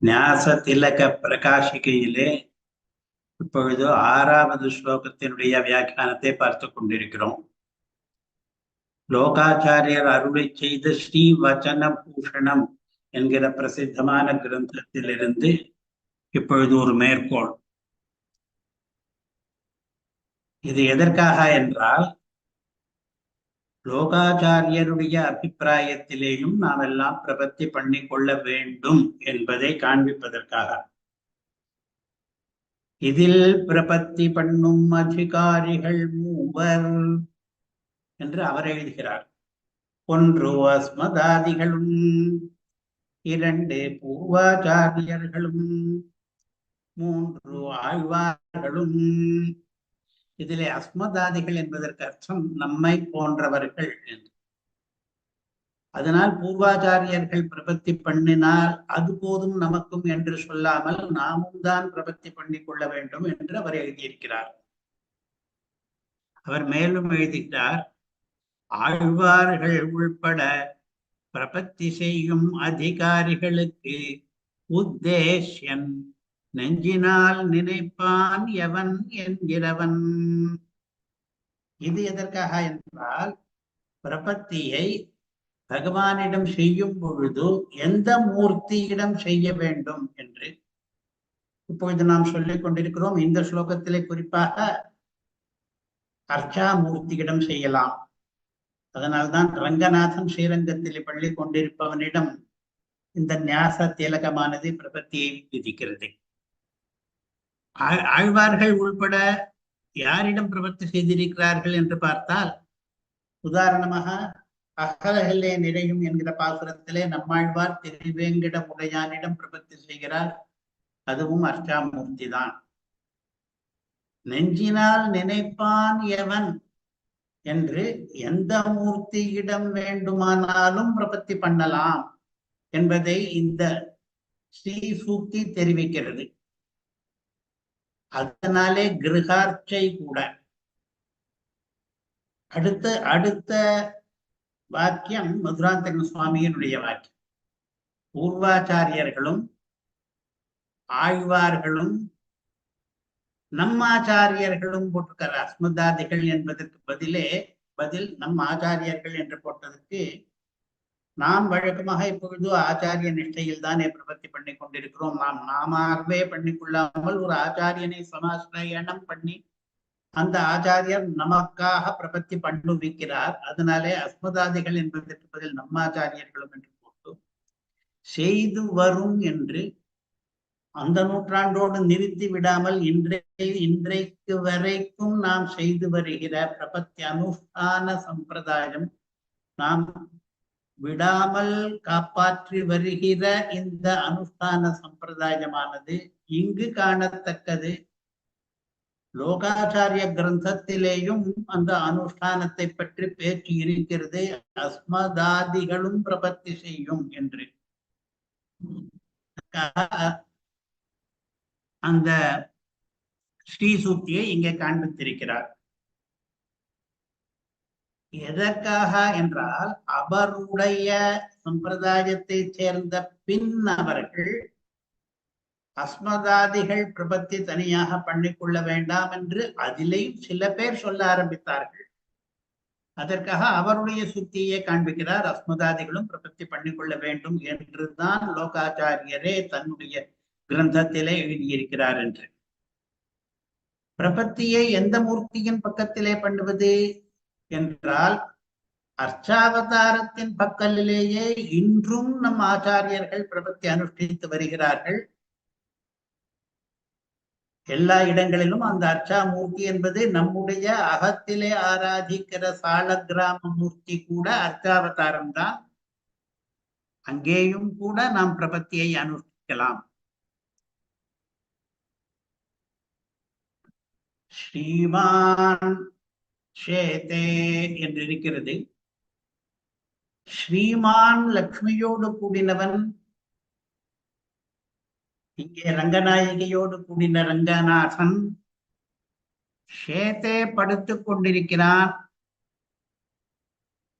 ஞாச திலக பிரகாசிகையிலே இப்பொழுது 6வது ஸ்லோகத்தினுடைய வியாக்கியானத்தை பார்த்து கொண்டிருக்கிறோம். லோகாச்சாரியர் அருளை செய்த ஸ்ரீ வச்சன பூஷணம் என்கிற பிரசித்தமான கிரந்தத்திலிருந்து இப்பொழுது ஒரு மேற்கோள். இது எதற்காக என்றால், லோகாச்சாரியருடைய அபிப்பிராயத்திலேயும் நாம் எல்லாம் பிரபத்தி பண்ணி கொள்ள வேண்டும் என்பதை காண்பிப்பதற்காக. இதில் பிரபத்தி பண்ணும் அதிகாரிகள் மூவர் என்று அவர் எழுதுகிறார். 1 அஸ்மதாதிகளும், 2 பூர்வாச்சாரியர்களும், 3 ஆழ்வார்களும். இதிலே அஸ்மதாதிகள் என்பதற்கு அர்த்தம் நம்மை போன்றவர்கள் என்று. அதனால் பூர்வாச்சாரியர்கள் பிரபத்தி பண்ணினால் அது போதும் நமக்கும் என்று சொல்லாமல் நாமும் தான் பிரபத்தி பண்ணி கொள்ள வேண்டும் என்று அவர் எழுதியிருக்கிறார். அவர் மேலும் எழுதுகிறார், ஆழ்வார்கள் உள்பட பிரபத்தி செய்யும் அதிகாரிகளுக்கு உத்தேஷ்யன் நெஞ்சினால் நினைப்பான் எவன் என்கிறவன். இது எதற்காக என்றால், பிரபத்தியை பகவானிடம் செய்யும் பொழுது எந்த மூர்த்தியிடம் செய்ய வேண்டும் என்று இப்பொழுது நாம் சொல்லிக் கொண்டிருக்கிறோம். இந்த ஸ்லோகத்திலே குறிப்பாக அர்ச்சாமூர்த்தியிடம் செய்யலாம். அதனால்தான் ரங்கநாதன் ஸ்ரீரங்கத்திலே பள்ளி கொண்டிருப்பவனிடம் இந்த ஞாச திலகமானது பிரபத்தியை விதிக்கிறது. ஆழ்வார்கள் உள்பட யாரிடம் பிரபத்தி செய்திருக்கிறார்கள் என்று பார்த்தால், உதாரணமாக அகலகல்லே நிறையும் என்கிற பாசுரத்திலே நம்மாழ்வார் திருவேங்கட உடையானிடம் பிரபத்தி செய்கிறார். அதுவும் அர்ச்சாமூர்த்தி தான். நெஞ்சினால் நினைப்பான் எவன் என்று எந்த மூர்த்தியிடம் வேண்டுமானாலும் பிரபத்தி பண்ணலாம் என்பதை இந்த ஸ்ரீ சூக்தி தெரிவிக்கிறது. அதனாலே கிருஹார்ச்சை கூட. அடுத்த வாக்கியம் மதுராந்தக சுவாமியினுடைய வாக்கியம். பூர்வாச்சாரியர்களும் ஆழ்வார்களும் நம்மாச்சாரியர்களும் போட்டிருக்கிற அஸ்மதாதிகள் என்பதற்கு பதில் நம் ஆச்சாரியர்கள் என்று போட்டதற்கு, நாம் வழக்கமாக இப்பொழுது ஆச்சாரிய நிஷ்டையில் தானே பிரபத்தி பண்ணி கொண்டிருக்கிறோம். நாமவே பண்ணிக்கொள்ளாமல் ஒரு ஆச்சாரியனை சமாசிரயணம் பண்ணி அந்த ஆச்சாரியர் நமக்காக பிரபத்தி பண்ணுவிக்கிறார். அதனாலே அஸ்மதாதிகள் என்பதற்கு பதில் நம்மாச்சாரியர்களும் என்று போட்டு செய்து வரும் என்று அந்த நூற்றாண்டோடு நிறுத்தி விடாமல் இன்றைக்கு வரைக்கும் நாம் செய்து வருகிற பிரபத்தி அனுஷ்டான சம்பிரதாயம், நாம் விடாமல் காப்பாற்றி வருகிற இந்த அனுஷ்டான சம்பிரதாயமானது இங்கு காணத்தக்கது. லோகாச்சாரிய கிரந்தத்திலேயும் அந்த அனுஷ்டானத்தை பற்றி பேச்சு இருக்கிறது. அஸ்மதாதிகளும் பிரபத்தி செய்யும் என்று அந்த ஸ்ரீசூக்தியை இங்கே காண்பித்திருக்கிறார். எதற்காக என்றால், அவருடைய சம்பிரதாயத்தை சேர்ந்த பின் அவர்கள் அஸ்மதாதிகள் பிரபத்தி தனியாக பண்ணிக்கொள்ள வேண்டாம் என்று அதிலேயும் சில பேர் சொல்ல ஆரம்பித்தார்கள். அதற்காக அவருடைய சுத்தியை காண்பிக்கிறார். அஸ்மதாதிகளும் பிரபத்தி பண்ணிக்கொள்ள வேண்டும் என்றுதான் லோகாச்சாரியரே தன்னுடைய கிரந்தத்திலே எழுதியிருக்கிறார் என்று. பிரபத்தியை எந்த மூர்த்தியின் பக்கத்திலே பண்ணுவது என்றால், அர்ச்சாவதாரத்தின் பக்கலிலேயே இன்றும் நம் ஆச்சாரியர்கள் பிரபத்தி அனுஷ்டித்து வருகிறார்கள். எல்லா இடங்களிலும் அந்த அர்ச்சாமூர்த்தி என்பது நம்முடைய அகத்திலே ஆராதிக்கிற சாலக்கிராம மூர்த்தி கூட அர்ச்சாவதாரம் தான். அங்கேயும் கூட நாம் பிரபத்தியை அனுஷ்டிக்கலாம். ஸ்ரீமான் ஷேதே என்று இருக்கிறது. ஸ்ரீமான் லக்ஷ்மியோடு கூடினவன், இங்கே ரங்கநாயகியோடு கூடின ரங்கநாதன் ஷேதே படுத்துக் கொண்டிருக்கிறான்.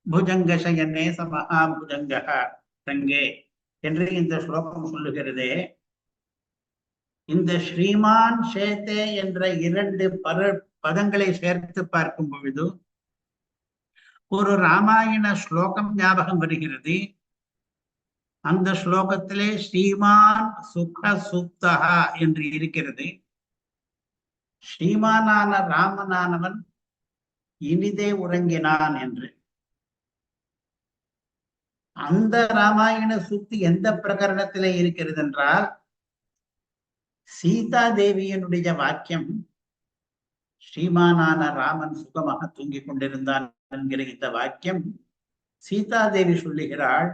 புஜங்க சயனே சமஹா புஜங்க ரங்கே என்று இந்த ஸ்லோகம் சொல்லுகிறதே, இந்த ஸ்ரீமான் சேத்தே என்ற இரண்டு பதங்களை சேர்த்து பார்க்கும் பொழுது ஒரு ராமாயண ஸ்லோகம் ஞாபகம் வருகிறது. அந்த ஸ்லோகத்திலே ஸ்ரீமான் சுக சுப்தகா என்று இருக்கிறது. ஸ்ரீமானான ராமனானவன் இனிதே உறங்கினான் என்று. அந்த ராமாயண சூக்தி எந்த பிரகரணத்திலே இருக்கிறது என்றால், சீதா தேவியனுடைய வாக்கியம், ஸ்ரீமானான ராமன் சுகமாக தூங்கிக் கொண்டிருந்தான் என்கிற இந்த வாக்கியம் சீதா தேவி சொல்லுகிறாள்,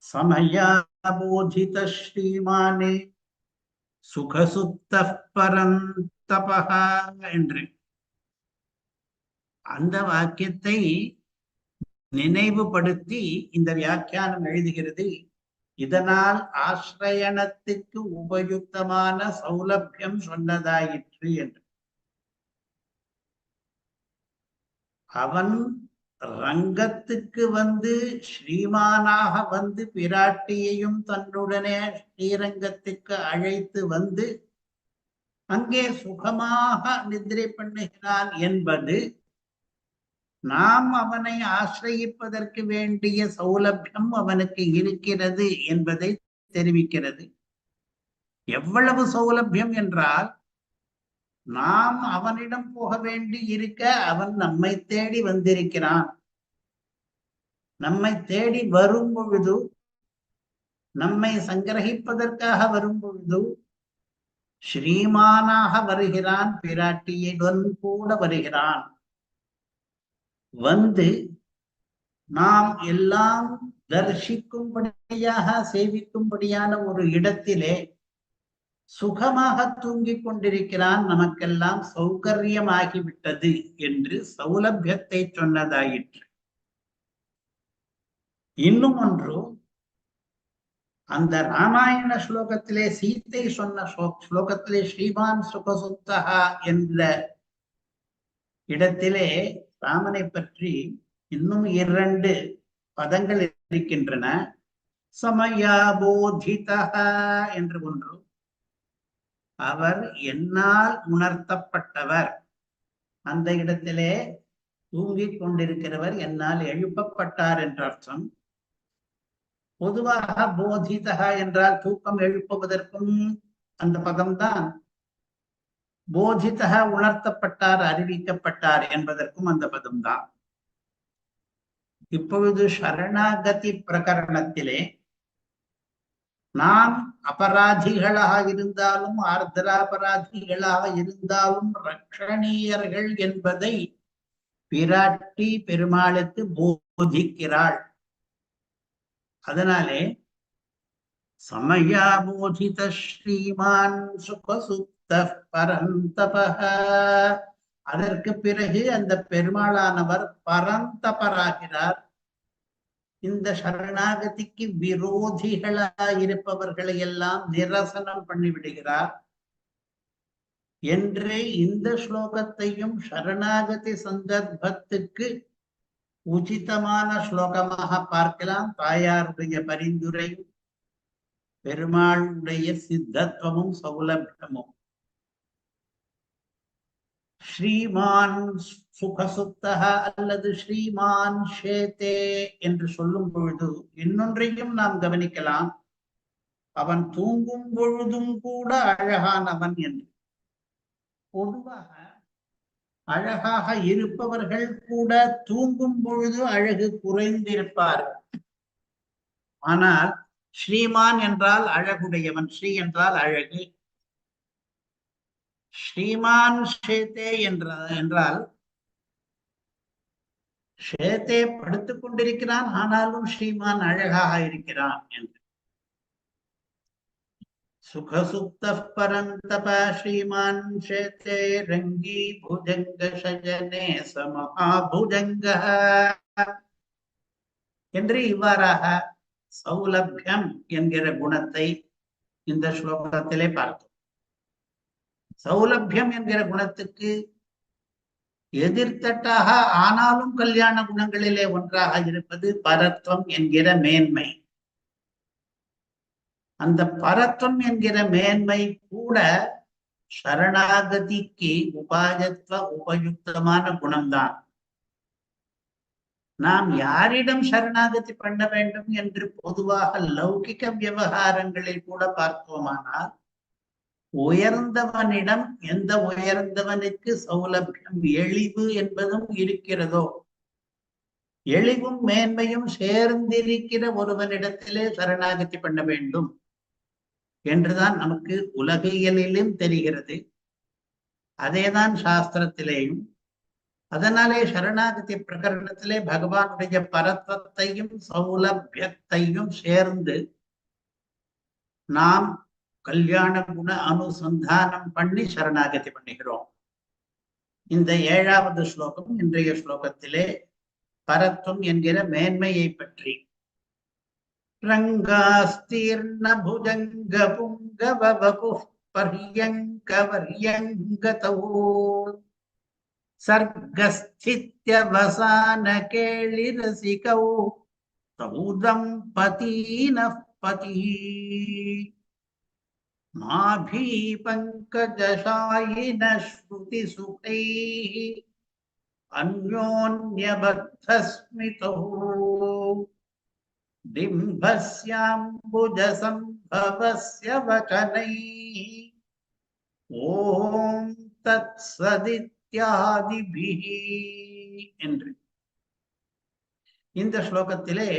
சமயாபோதித ஸ்ரீமானே சுகசுப்த பரந்தபஹா என்று. அந்த வாக்கியத்தை நினைவுபடுத்தி இந்த வியாக்கியானம் எழுதுகிறது. இதனால் ஆசிரயணத்துக்கு உபயுக்தமான சௌலபியம் சொன்னதாயிற்று என்று. அவன் ரங்கத்துக்கு வந்து ஸ்ரீமானாக வந்து பிராட்டியையும் தன்னுடனே ஸ்ரீரங்கத்துக்கு அழைத்து வந்து அங்கே சுகமாக நித்திரை பண்ணுகிறான் என்பது நாம் அவனை ஆசிரயிப்பதற்கு வேண்டிய சௌலபியம் அவனுக்கு இருக்கிறது என்பதை தெரிவிக்கிறது. எவ்வளவு சௌலபியம் என்றால், நாம் அவனிடம் போக வேண்டி இருக்க அவன் நம்மை தேடி வந்திருக்கிறான். நம்மை தேடி வரும் பொழுது, நம்மை சங்கிரகிப்பதற்காக வரும் பொழுது ஸ்ரீமானாக வருகிறான், பிராட்டியுடன் கூட வருகிறான். வந்து நாம் எல்லாம் தரிசிக்கும்படியாக சேவிக்கும்படியான ஒரு இடத்திலே சுகமாக தூங்கிக் கொண்டிருக்கிறான், நமக்கெல்லாம் சௌகரியமாகிவிட்டது என்று சௌலபியத்தை சொன்னதாயிற்று. இன்னும் ஒன்று, அந்த ராமாயண ஸ்லோகத்திலே சீத்தை சொன்ன ஸ்லோகத்திலே ஸ்ரீமான் சுகசுப்தகா என்ற இடத்திலே ராமனை பற்றி இன்னும் இரண்டு பதங்கள் இருக்கின்றன. சமயாபோதிதா என்று ஒன்று, அவர் என்னால் உணர்த்தப்பட்டவர். அந்த இடத்திலே தூங்கிக் கொண்டிருக்கிறவர் என்னால் எழுப்பப்பட்டார் என்ற அர்த்தம். பொதுவாக போதிதா என்றால் தூக்கம் எழுப்புவதற்கும் அந்த பதம்தான். போதிதா உணர்த்தப்பட்டார், அறிவிக்கப்பட்டார் என்பதற்கும் அந்த பதம்தான். இப்பொழுது சரணாகதி பிரகரணத்திலே நாம் அபராதிகளாக இருந்தாலும் ஆர்திராபராதிகளாக இருந்தாலும் ரட்சணீயர்கள் என்பதை பிராட்டி பெருமாளுக்கு போதிக்கிறாள். அதனாலே சமயாபோதித ஸ்ரீமான் சுகசுப்த பரந்தபஹ, அதற்கு பிறகு அந்த பெருமாளானவர் பரந்தபராகிறார். இந்த சரணாகதிக்கு விரோதிகளாயிருப்பவர்களை எல்லாம் நிரசனம் பண்ணிவிடுகிறார் என்று இந்த ஸ்லோகத்தையும் சரணாகதி சந்தர்ப்பத்துக்கு உச்சிதமான ஸ்லோகமாக பார்க்கலாம். தாயாருடைய பரிந்துரையும் பெருமாளுடைய சித்தத்துவமும் சௌலபியமும். ஸ்ரீமான் சுகசுப்தஹா அல்லது ஸ்ரீமான் சேதே என்று சொல்லும் பொழுது இன்னொன்றையும் நாம் கவனிக்கலாம். அவன் தூங்கும் பொழுதும் கூட அழகானவன் என்று. பொதுவாக அழகாக இருப்பவர்கள் கூட தூங்கும் பொழுது அழகு குறைந்திருப்பார்கள். ஆனால் ஸ்ரீமான் என்றால் அழகுடையவன், ஸ்ரீ என்றால் அழகு. ஸ்ரீமான் சேத்தே என்றால் சேத்தே படுத்துக் கொண்டிருக்கிறான், ஆனாலும் ஸ்ரீமான் அழகாக இருக்கிறான் என்று. சுகசுப்த பரந்தப ஸ்ரீமான் சேத்தே ரங்கி புஜங்க சஜனே சமஹாபுஜங்க என்று இவ்வாறாக சௌலபியம் என்கிற குணத்தை இந்த ஸ்லோகத்திலே பார்த்தோம். சௌலபியம் என்கிற குணத்துக்கு எதிர்த்தட்டாக ஆனாலும் கல்யாண குணங்களிலே ஒன்றாக இருப்பது பரத்வம் என்கிற மேன்மை. அந்த பரத்வம் என்கிற மேன்மை கூட சரணாகதிக்கு உபாயத்துவ உபயுக்தமான குணம்தான். நாம் யாரிடம் சரணாகதி பண்ண வேண்டும் என்று பொதுவாக லௌகிக விவகாரங்களில் கூட பார்த்தோமானால், உயர்ந்தவனிடம் எந்த உயர்ந்தவனுக்கு சௌலபியம் எளிவு என்பதும் இருக்கிறதோ, எளிவும் மேன்மையும் சேர்ந்திருக்கிற ஒருவனிடத்திலே சரணாகதி பண்ண வேண்டும் என்றுதான் நமக்கு உலகியலிலும் தெரிகிறது. அதேதான் சாஸ்திரத்திலேயும். அதனாலே சரணாகதி பிரகரணத்திலே பகவானுடைய பரத்வத்தையும் சௌலபியத்தையும் சேர்ந்து நாம் கல்யாண குண அனுசந்தானம் பண்ணி சரணாகதி பண்ணுகிறோம். இந்த 7வது ஸ்லோகம் இன்றைய ஸ்லோகத்திலே பரத்வம் என்கிற மேன்மையை பற்றி. ரங்காஸ்தீர்ண புஜங்க புங்கவ வபு பர்யங்க வர்யங்கதோ சர்கஸ்தித்யவசான கேளிரசிகௌ தௌதம் பதீனః பதிः மாபீ பங்கஜசாயின ஸ்ருதி சுகைः அன்யோன்யபத்தஸ்மிதோ டிம்பஸ்யாம்புஜசம்பவஸ்ய வசனைः ஓம் தத்சதித்யாதிபிஹி என்று. இந்த ஸ்லோகத்திலே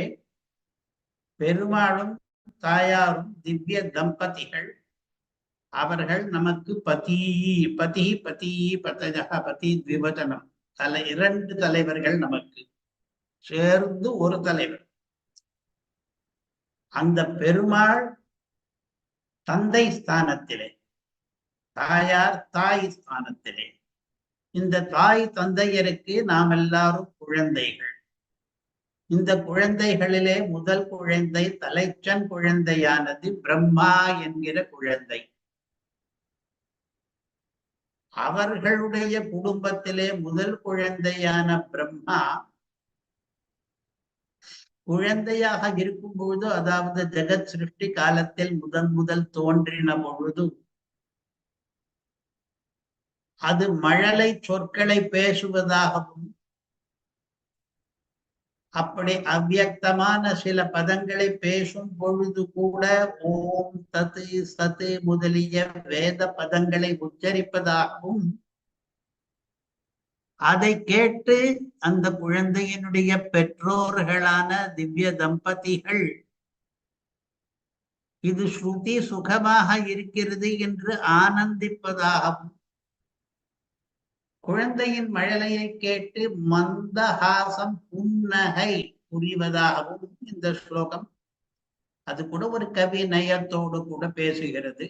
பெருமாளும் தாயாரும் திவ்ய தம்பதிகள். அவர்கள் நமக்கு பதி பதி பதி பதஜக பதி திவச்சனம் 2 தலைவர்கள் நமக்கு சேர்ந்து ஒரு தலைவர். அந்த பெருமாள் தந்தை ஸ்தானத்திலே, தாயார் தாய் ஸ்தானத்திலே. இந்த தாய் தந்தையருக்கு நாம் எல்லாரும் குழந்தைகள். இந்த குழந்தைகளிலே முதல் குழந்தை தலைச்சன் குழந்தையானது பிரம்மா என்கிற குழந்தை. அவர்களுடைய குடும்பத்திலே முதல் குழந்தையான பிரம்மா குழந்தையாக இருக்கும் பொழுது, அதாவது ஜெகத் சிருஷ்டி காலத்தில் முதல் தோன்றின பொழுது, அது மழலை சொற்களை பேசுவதாகவும் அப்படி அவ்வியக்தமான சில பதங்களை பேசும் பொழுது கூட ஓம் தத்து சத்து முதலிய வேத பதங்களை உச்சரிப்பதாகவும், அதை கேட்டு அந்த குழந்தையினுடைய பெற்றோர்களான திவ்ய தம்பதிகள் இது ஸ்ருதி சுகமாக இருக்கிறது என்று ஆனந்திப்பதாகவும், குழந்தையின் மழலையை கேட்டு மந்தஹாசம் புன்னகை புரிவதாகவும் இந்த ஸ்லோகம் அது கூட ஒரு கவி நயத்தோடு கூட பேசுகிறது.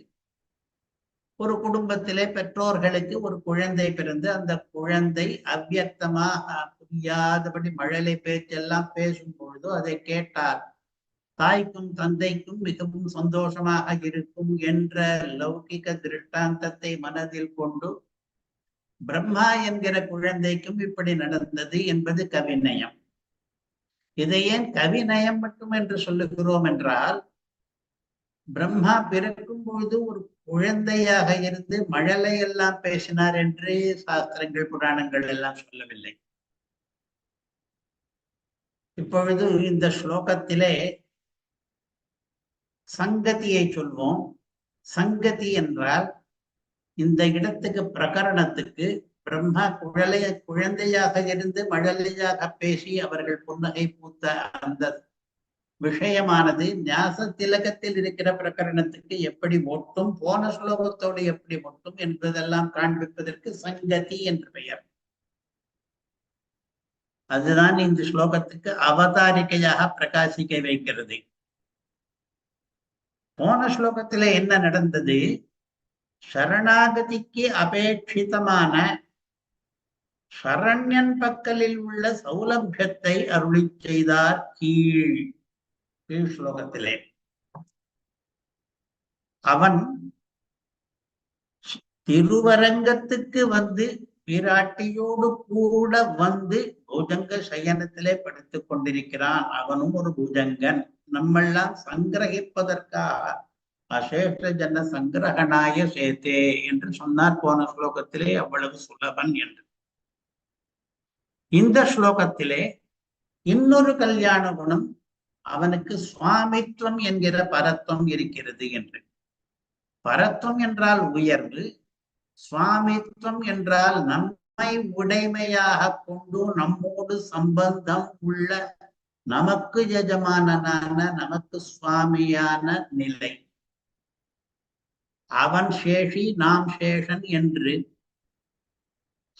ஒரு குடும்பத்திலே பெற்றோர்களுக்கு ஒரு குழந்தை பிறந்து அந்த குழந்தை அவ்வியக்தமாக புரியாதபடி மழலை பேச்செல்லாம் பேசும் பொழுது அதை கேட்டால் தாய்க்கும் தந்தைக்கும் மிகவும் சந்தோஷமாக இருக்கும் என்ற லௌகிக திருஷ்டாந்தத்தை மனதில் கொண்டு பிரம்மா என்கிற குழந்தைக்கும் இப்படி நடந்தது என்பது கவிநயம். இதை ஏன் கவிநயம் மட்டும் என்று சொல்லுகிறோம் என்றால், பிரம்மா பிறக்கும் பொழுது ஒரு குழந்தையாக இருந்து மழலை எல்லாம் பேசினார் என்று சாஸ்திரங்கள் புராணங்கள் எல்லாம் சொல்லவில்லை. இப்பொழுது இந்த ஸ்லோகத்திலே சங்கதியை சொல்வோம். சங்கதி என்றால் இந்த இடத்துக்கு பிரகரணத்துக்கு பிரம்மா குழந்தையாக இருந்து மழலையாக பேசி அவர்கள் புன்னகை பூத்த அந்த விஷயமானது ஞாச திலகத்தில் இருக்கிற பிரகரணத்துக்கு எப்படி ஒட்டும், போன ஸ்லோகத்தோடு எப்படி ஒட்டும் என்பதெல்லாம் காண்பிப்பதற்கு சங்கதி என்று பெயர். அதுதான் இந்த ஸ்லோகத்துக்கு அவதாரிகையாக பிரகாசிக்க வைக்கிறது. போன ஸ்லோகத்திலே என்ன நடந்தது? சரணாகதிக்கு அபேட்சிதமான சரண்யன் பக்கலில் உள்ள சௌலபியத்தை அருளி செய்தார் கீழ் ஸ்லோகத்திலே. அவன் திருவரங்கத்துக்கு வந்து பிராட்டியோடு கூட வந்து பூஜங்க சயனத்திலே படுத்துக் கொண்டிருக்கிறான். அவனும் ஒரு பூஜங்கன். நம்மெல்லாம் சங்கிரகிப்பதற்காக அசேஷ ஜன சங்கிரகணாய சேத்தே என்று சொன்னார் போன ஸ்லோகத்திலே, அவ்வளவு சுலபன் என்று. இந்த ஸ்லோகத்திலே இன்னொரு கல்யாண குணம், அவனுக்கு சுவாமித்துவம் என்கிற பரத்துவம் இருக்கிறது என்று. பரத்துவம் என்றால் உயர்வு, சுவாமித்துவம் என்றால் நம்மை உடைமையாக கொண்டு நம்மோடு சம்பந்தம் உள்ள, நமக்கு எஜமானனான, நமக்கு சுவாமியான நிலை. அவன் சேஷி, நாம் சேஷன் என்று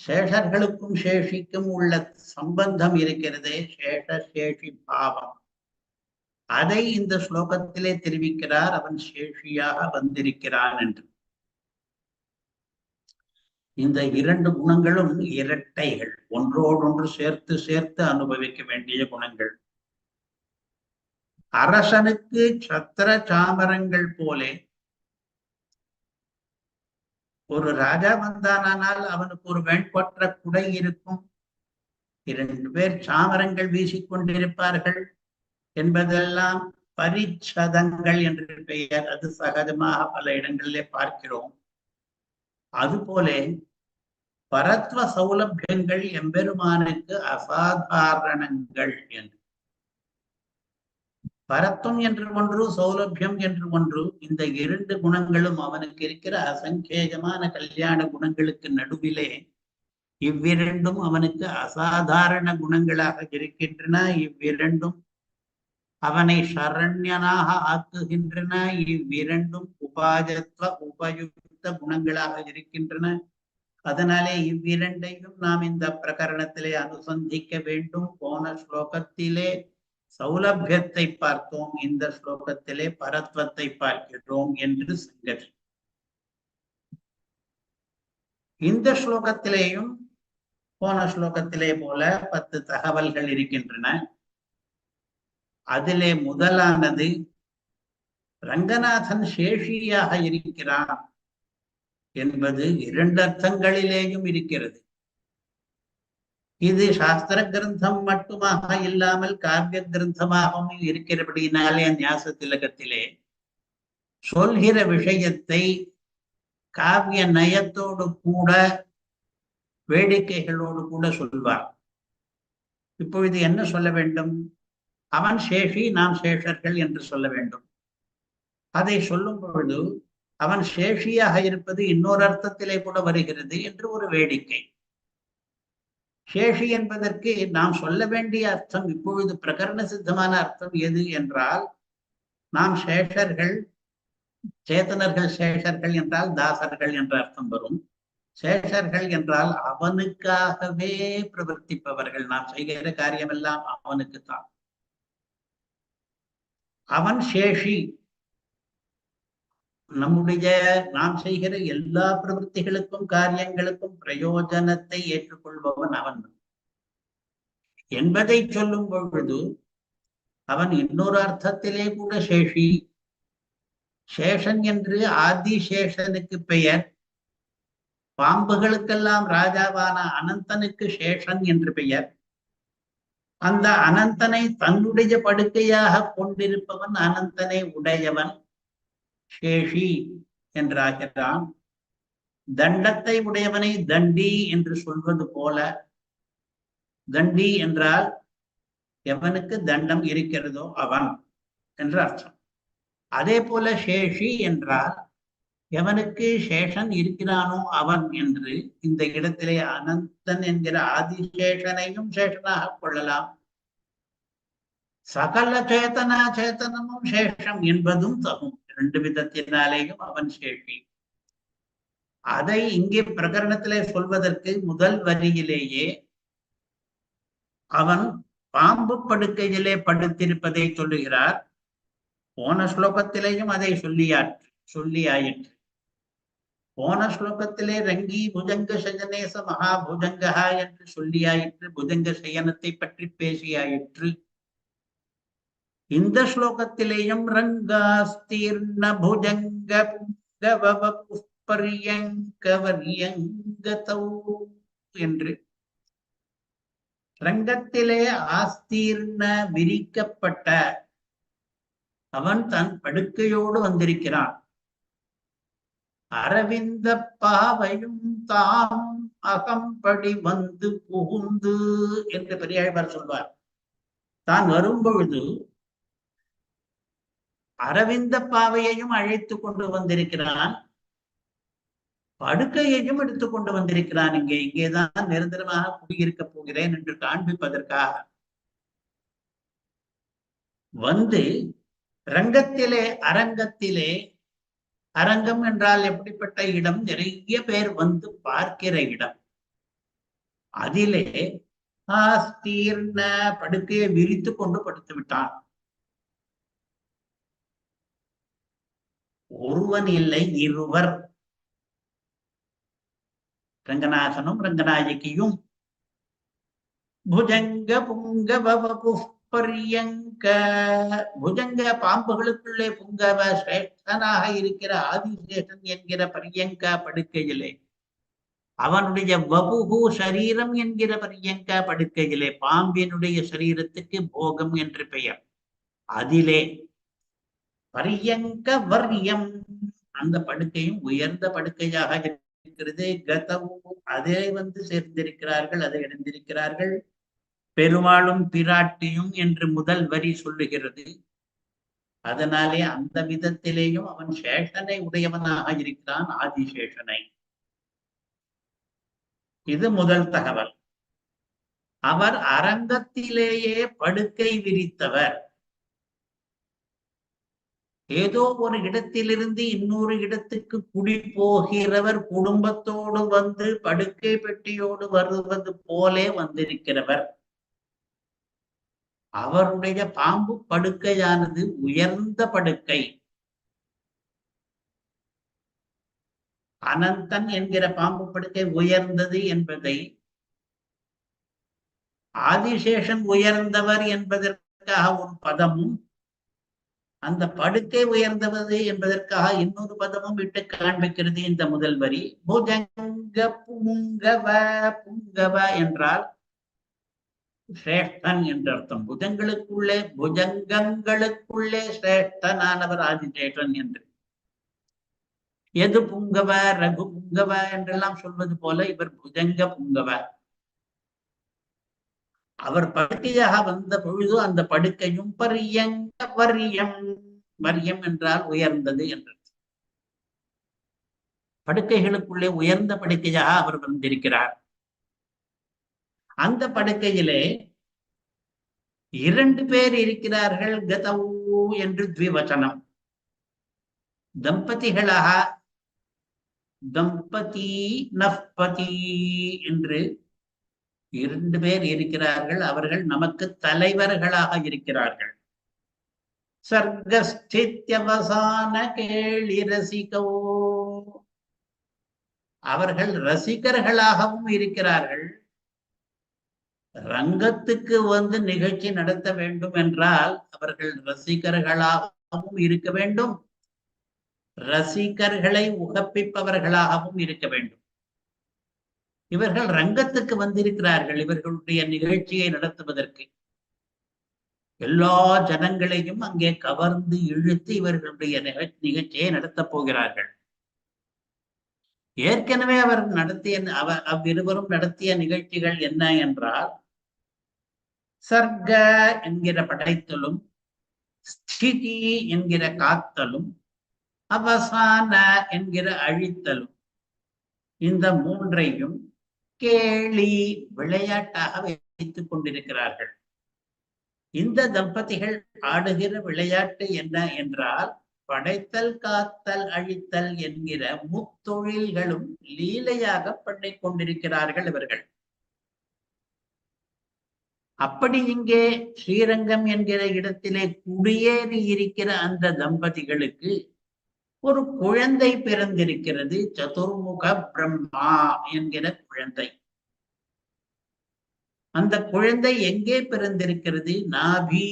சேஷர்களுக்கும் சேஷிக்கும் உள்ள சம்பந்தம் இருக்கிறதே, சேஷ சேஷி பாவம். அதை இந்த ஸ்லோகத்திலே தெரிவிக்கிறார், அவன் சேஷியாக வந்திருக்கிறான் என்று. இந்த இரண்டு குணங்களும் இரட்டைகள், ஒன்றோடொன்று சேர்த்து சேர்த்து அனுபவிக்க வேண்டிய குணங்கள். அரசனுக்கு சத்திர சாமரங்கள் போலே ஒரு ராஜா வந்தானால் அவனுக்கு ஒரு வேண்பற்ற குடை இருக்கும், இரண்டு பேர் சாமரங்கள் வீசிக்கொண்டிருப்பார்கள் என்பதெல்லாம் பரிச்சதங்கள் என்று பெயர். அது சகஜமாக பல இடங்களிலே பார்க்கிறோம். அதுபோல பரத்வ சௌலபியங்கள் எம்பெருமானுக்கு அசாதாரணங்கள் என்று. பரத்துவம் என்று ஒன்று, சௌலபியம் என்று ஒன்று. இந்த இரண்டு குணங்களும் அவனுக்கு இருக்கிற அசங்கேயமான கல்யாண குணங்களுக்கு நடுவிலே இவ்விரண்டும் அவனுக்கு அசாதாரண குணங்களாக இருக்கின்றன. இவ்விரண்டும் அவனை சரண்யனாக ஆக்குகின்றன. இவ்விரண்டும் உபாஜத்வ உபயுக்த குணங்களாக இருக்கின்றன. அதனாலே இவ்விரண்டையும் நாம் இந்த பிரகரணத்திலே அனுசந்திக்க வேண்டும். போன ஸ்லோகத்திலே சௌலபியத்தை பார்த்தோம், இந்த ஸ்லோகத்திலே பரத்வத்தை பார்க்கிறோம் என்று சங்கதி. இந்த ஸ்லோகத்திலேயும் போன ஸ்லோகத்திலே போல 10 தகவல்கள் இருக்கின்றன. அதிலே முதலானது, ரங்கநாதன் சேஷியாக இருக்கிறான் என்பது 2 அர்த்தங்களிலேயும் இருக்கிறது. இது சாஸ்திர கிரந்தம் மட்டுமாக இல்லாமல் காவிய கிரந்தமாகவும் இருக்கிறபடினாலே ஞாச திலகத்திலே சொல்கிற விஷயத்தை காவிய நயத்தோடு கூட வேடிக்கைகளோடு கூட சொல்வார். இப்பொழுது என்ன சொல்ல வேண்டும்? அவன் சேஷி, நாம் சேஷர்கள் என்று சொல்ல வேண்டும். அதை சொல்லும் பொழுது அவன் சேஷியாக இருப்பது இன்னொரு அர்த்தத்திலே கூட வருகிறது என்று ஒரு வேடிக்கை. சேஷி என்பதற்கு நாம் சொல்ல வேண்டிய அர்த்தம், இப்பொழுது பிரகரண சித்தமான அர்த்தம் எது என்றால், நாம் சேஷர்கள், சேத்தனர்கள் சேஷர்கள் என்றால் தாசர்கள் என்ற அர்த்தம் வரும். சேஷர்கள் என்றால் அவனுக்காகவே பிரவர்த்திப்பவர்கள். நாம் செய்கிற காரியமெல்லாம் அவனுக்குத்தான். அவன் சேஷி. நம்முடைய நாம் செய்கிற எல்லா பிரவൃத்திகளுக்கும் காரியங்களுக்கும் பிரயோஜனத்தை ஏற்றுக்கொள்பவன் அவன் என்பதை சொல்லும் பொழுது அவன் இன்னொரு அர்த்தத்திலே கூட சேஷி. சேஷன் என்று ஆதிசேஷனுக்கு பெயர். பாம்புகளுக்கெல்லாம் ராஜாவான அனந்தனுக்கு சேஷன் என்று பெயர். அந்த அனந்தனை தன்னுடைய படுக்கையாக கொண்டிருப்பவன் அனந்தனை உடையவன் சேஷி என்றாகிறான். தண்டத்தை உடையவனை தண்டி என்று சொல்வது போல, தண்டி என்றால் எவனுக்கு தண்டம் இருக்கிறதோ அவன் என்று அர்த்தம். அதே போல சேஷி என்றால் எவனுக்கு சேஷன் இருக்கிறானோ அவன் என்று. இந்த இடத்திலே அனந்தன் என்கிற ஆதிசேஷனையும் சேஷனாக கொள்ளலாம். சகல சேத்தனா சேத்தனமும் சேஷம் என்பதும் தகும். 2 விதத்தினாலேயும் அவன் சேஷி. அதை இங்கே பிரகரணத்திலே சொல்வதற்கு முதல் வரியிலேயே அவன் பாம்பு படுக்கையிலே படுத்திருப்பதை சொல்லுகிறார். போன ஸ்லோகத்திலேயும் அதை சொல்லியாயிற்று. போன ஸ்லோகத்திலே ரங்கி புஜங்க சயனேச மகாபுஜங்கா என்று சொல்லியாயிற்று. புஜங்க சயனத்தை பற்றி பேசியாயிற்று. இந்த ஸ்லோகத்திலேயும் ரங்காஸ்தீர்ண புஜங்க என்று ரங்கத்திலே ஆஸ்தீர்ண விரிக்கப்பட்ட அவன் தன் படுக்கையோடு வந்திருக்கிறான். அரவிந்த பாவையும் தாம் அகம்படி வந்து புகுந்து என்று பெரியாழ்வார் சொல்வார். தான் வரும் பொழுது அரவிந்த பாவையையும் அழைத்து கொண்டு வந்திருக்கிறான், படுக்கையையும் எடுத்துக் கொண்டு வந்திருக்கிறான். இங்கேதான் நிரந்தரமாக குடியிருக்க போகிறேன் என்று காண்பிப்பதற்காக வந்து ரங்கத்திலே, அரங்கத்திலே, அரங்கம் என்றால் எப்படிப்பட்ட இடம்? நிறைய பேர் வந்து பார்க்கிற இடம். அதிலே ஆஸ்தீர்ண படுக்கையை விரித்து கொண்டு படுத்து விட்டான். ஒருவன் இல்லை, இருவர். ரங்கநாதனும் ரங்கநாயகியும். புஜங்க புங்கவ பரியங்க, புஜங்க பாம்புகளுக்குள்ளே புங்கவ சிரேஷ்டனாக இருக்கிற ஆதிசேஷன் என்கிற பரியங்க படுக்கையிலே, அவனுடைய வபுகு சரீரம் என்கிற பரியங்க படுக்கையிலே, பாம்பினுடைய சரீரத்துக்கு போகம் என்று பெயர். அதிலே பரியங்க வர்யம், அந்த படுக்கையும் உயர்ந்த படுக்கையாக இருக்கிறது. கதவும் அதே வந்து சேர்ந்திருக்கிறார்கள், அதை இணைந்திருக்கிறார்கள். பெருமாளும் பிராட்டியும் என்று முதல் வரி சொல்லுகிறது. அதனாலே அந்த விதத்திலேயும் அவன் சேஷனை உடையவனாக இருக்கிறான், ஆதிசேஷனை. இது முதல் தகவல். அவர் அரங்கத்திலேயே படுக்கை விரித்தவர். ஏதோ ஒரு இடத்திலிருந்து இன்னொரு இடத்துக்கு குடி போகிறவர் குடும்பத்தோடு வந்து படுக்கை பெட்டியோடு வருவது போலே வந்திருக்கிறவர். அவருடைய பாம்பு படுக்கையானது உயர்ந்த படுக்கை. அனந்தன் என்கிற பாம்பு படுக்கை உயர்ந்தது என்பதை, ஆதிசேஷன் உயர்ந்தவர் என்பதற்காக ஒரு பதமும், அந்த படுக்கை உயர்ந்தவது என்பதற்காக இன்னொரு பதமும் விட்டு காண்பிக்கிறது இந்த முதல் வரி. புஜங்க புங்கவ, புங்கவ என்றால் சிரேஷ்டன் என்று அர்த்தம். புஜங்களுக்குள்ளே, புஜங்கங்களுக்குள்ளே சிரேஷ்டனானவர் ஆதிசேஷன் என்று. எது புங்கவ, ரகு புங்கவ என்றெல்லாம் சொல்வது போல இவர் புஜங்க புங்கவ. அவர் படுக்கையாக வந்த பொழுது அந்த படுக்கையும் பரியங்க வரியம், வரியம் என்றால் உயர்ந்தது என்று. படுக்கைகளுக்குள்ளே உயர்ந்த படுக்கையாக அவர் வந்திருக்கிறார். அந்த படுக்கையிலே 2 பேர் இருக்கிறார்கள். கதவு என்று த்விவச்சனம். தம்பதிகளாக, தம்பதி நஃபதி என்று 2 பேர் இருக்கிறார்கள். அவர்கள் நமக்கு தலைவர்களாக இருக்கிறார்கள். சர்க்கஸ்தித்யவசான கேளி ரசிகோ, அவர்கள் ரசிகர்களாகவும் இருக்கிறார்கள். ரங்கத்துக்கு வந்து நிகழ்ச்சி நடத்த வேண்டும் என்றால் அவர்கள் ரசிகர்களாகவும் இருக்க வேண்டும், ரசிகர்களை உகப்பிப்பவர்களாகவும் இருக்க வேண்டும். இவர்கள் ரங்கத்துக்கு வந்திருக்கிறார்கள் இவர்களுடைய நிகழ்ச்சியை நடத்துவதற்கு. எல்லா ஜனங்களையும் அங்கே கவர்ந்து இழுத்து இவர்களுடைய நிகழ்ச்சியை நடத்தப் போகிறார்கள். ஏற்கனவே அவர் நடத்திய அவ்விருவரும் நடத்திய நிகழ்ச்சிகள் என்ன என்றால், சர்க்க என்கிற படைத்தலும், ஸ்திதி என்கிற காத்தலும், அவசான என்கிற அழித்தலும், இந்த 3ஐயும் கேலி விளையாட்டாக வைத்துக் கொண்டிருக்கிறார்கள். இந்த தம்பதிகள் ஆடுகிற விளையாட்டு என்ன என்றால், படைத்தல், காத்தல், அழித்தல் என்கிற முத்தொழில்களும் லீலையாக பண்ணிக் கொண்டிருக்கிறார்கள் இவர்கள். அப்படி இங்கே ஸ்ரீரங்கம் என்கிற இடத்திலே குடியேறி இருக்கிற அந்த தம்பதிகளுக்கு ஒரு குழந்தை பிறந்திருக்கிறது. சதுர்முக பிரம்மா என்கிற குழந்தை. அந்த குழந்தை எங்கே பிறந்திருக்கிறது? நாபி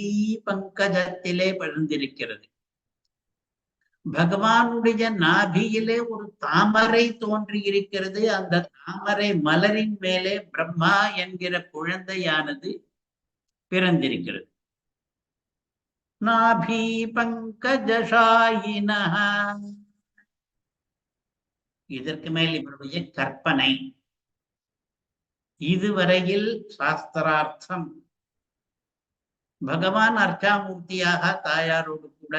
பங்கஜத்திலே பிறந்திருக்கிறது. பகவானுடைய நாபியிலே ஒரு தாமரை தோன்றி இருக்கிறது. அந்த தாமரை மலரின் மேலே பிரம்மா என்கிற குழந்தையானது பிறந்திருக்கிறது. நாபி பங்கஜசாயினஹ, இதற்கு மேல் இவருடைய கற்பனை. இதுவரையில் சாஸ்திரார்த்தம் பகவான் அர்ச்சாமூர்த்தியாக தாயாரோடு கூட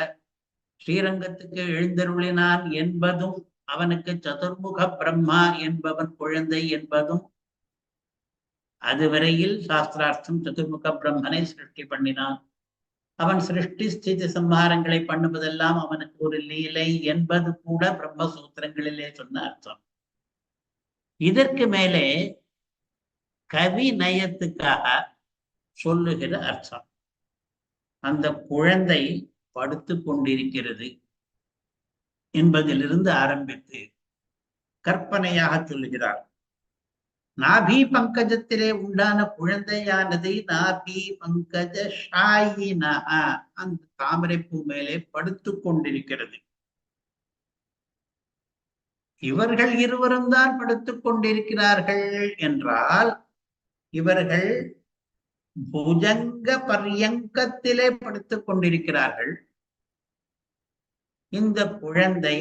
ஸ்ரீரங்கத்துக்கு எழுந்தருளினான் என்பதும், அவனுக்கு சதுர்முக பிரம்மா என்பவன் குழந்தை என்பதும், அதுவரையில் சாஸ்திரார்த்தம் சதுர்முக பிரம்மனை சிருஷ்டி பண்ணினான், அவன் சிருஷ்டி ஸ்திதி சம்ஹாரங்களை பண்ணுவதெல்லாம் அவனுக்கு ஒரு லீலை என்பது கூட பிரம்மசூத்திரங்களிலே சொன்ன அர்த்தம். இதற்கு மேலே கவி நயத்துக்காக சொல்லுகிற அர்த்தம். அந்த குழந்தை படுத்து கொண்டிருக்கிறது என்பதிலிருந்து ஆரம்பித்து கற்பனையாக சொல்லுகிறார். நாபி பங்கஜத்திலே உண்டான குழந்தையானது நாபி பங்கஜ ஷாயினா, அந்த தாமரை பூ மேலே படுத்து கொண்டிருக்கிறது. இவர்கள் இருவரும் தான் படுத்துக் கொண்டிருக்கிறார்கள் என்றால், இவர்கள் புஜங்க பர்யங்கத்திலே படுத்துக் கொண்டிருக்கிறார்கள். இந்த குழந்தை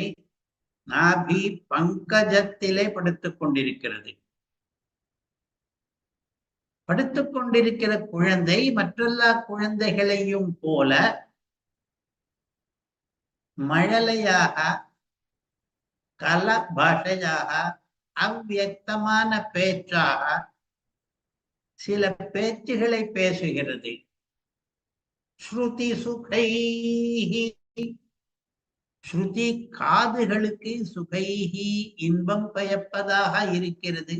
நாபி பங்கஜத்திலே படுத்துக் கொண்டிருக்கிறது. படுத்துக் கொண்டிருக்கிற குழந்தை மற்றெல்லா குழந்தைகளையும் போல மழலையாக, கல பாஷையாக, அவ்வியக்தமான பேச்சாக சில பேச்சுகளை பேசுகிறது. ஸ்ருதி சுகைஹி, ஸ்ருதி காதுகளுக்கு, சுகைஹி இன்பம் பயப்பதாக இருக்கிறது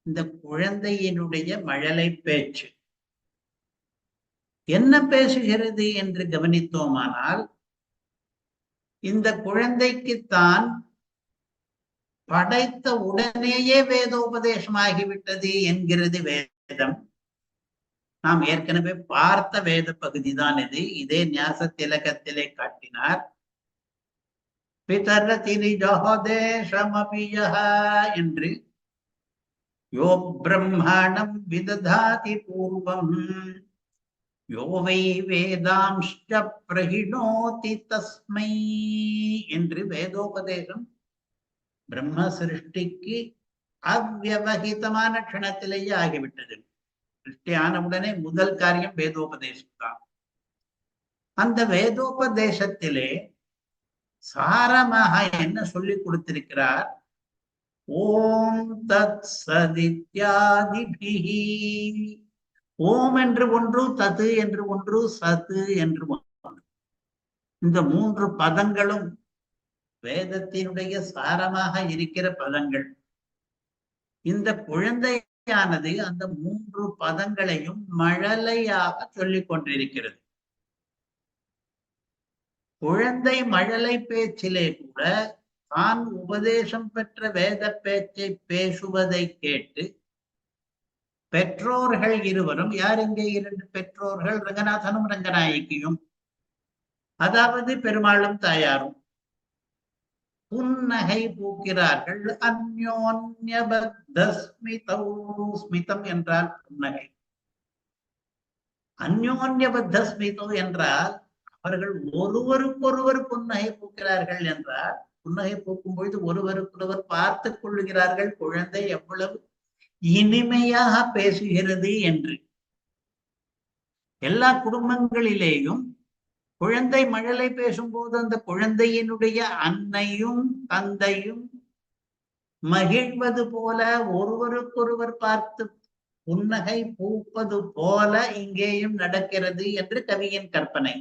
இந்த குழந்தையினுடைய மழலை பேச்சு. என்ன பேசுகிறது என்று கவனித்தோமானால், இந்த குழந்தைக்குத்தான் படைத்த உடனேயே வேதோபதேசமாகிவிட்டது என்கிறது வேதம். நாம் ஏற்கனவே பார்த்த வேத பகுதி தான் இது. இதே ஞாச திலகத்திலே காட்டினார். பிதரதி நிஜோதேசமபியஹ என்று, யோ பிரம்மாணம் விததாதி பூர்வம் யோ வை வேதாம்ஷ்ச பிரஹிணோதி தஸ்மை என்று வேதோபதேசம் பிரம்ம சிருஷ்டிக்கு அவ்யவகிதமான க்ஷணத்திலேயே ஆகிவிட்டது. சிருஷ்டி ஆனவுடனே முதல் காரியம் வேதோபதேசம் தான். அந்த வேதோபதேசத்திலே சாரமாக என்ன சொல்லிக் கொடுத்திருக்கிறார்? ஓம் தத் சதித்யாதிபிஹி, ஓம் என்று ஒன்று, தது என்று ஒன்று, சது என்று ஒன்று. இந்த மூன்று பதங்களும் வேதத்தினுடைய சாரமாக இருக்கிற பதங்கள். இந்த குழந்தையானது அந்த மூன்று பதங்களையும் மழலையாக சொல்லிக் கொண்டிருக்கிறது. குழந்தை மழலை பேச்சிலே கூட தான் உபதேசம் பெற்ற வேத பேச்சை பேசுவதை கேட்டு பெற்றோர்கள் இருவரும், யார் இங்கே இரண்டு பெற்றோர்கள்? ரங்கநாதனும் ரங்கநாயகியும், அதாவது பெருமாளும் தாயாரும் புன்னகை பூக்கிறார்கள். அந்யோன்யபத்தஸ்மிதௌ, ஸ்மிதம் என்றால் புன்னகை. அந்யோன்யபத்தஸ்மிதௌ என்றால் அவர்கள் ஒருவருக்கொருவர் புன்னகை பூக்கிறார்கள் என்றால், புன்னகை பூக்கும் பொழுது ஒருவருக்கொருவர் பார்த்துக் கொள்ளுகிறார்கள் குழந்தை எவ்வளவு இனிமையாக பேசுகிறது என்று. எல்லா குடும்பங்களிலேயும் குழந்தை மழலை பேசும்போது அந்த குழந்தையினுடைய அன்னையும் தந்தையும் மகிழ்வது போல, ஒருவருக்கொருவர் பார்த்து புன்னகை பூப்பது போல இங்கேயும் நடக்கிறது என்று கவியின் கற்பனை.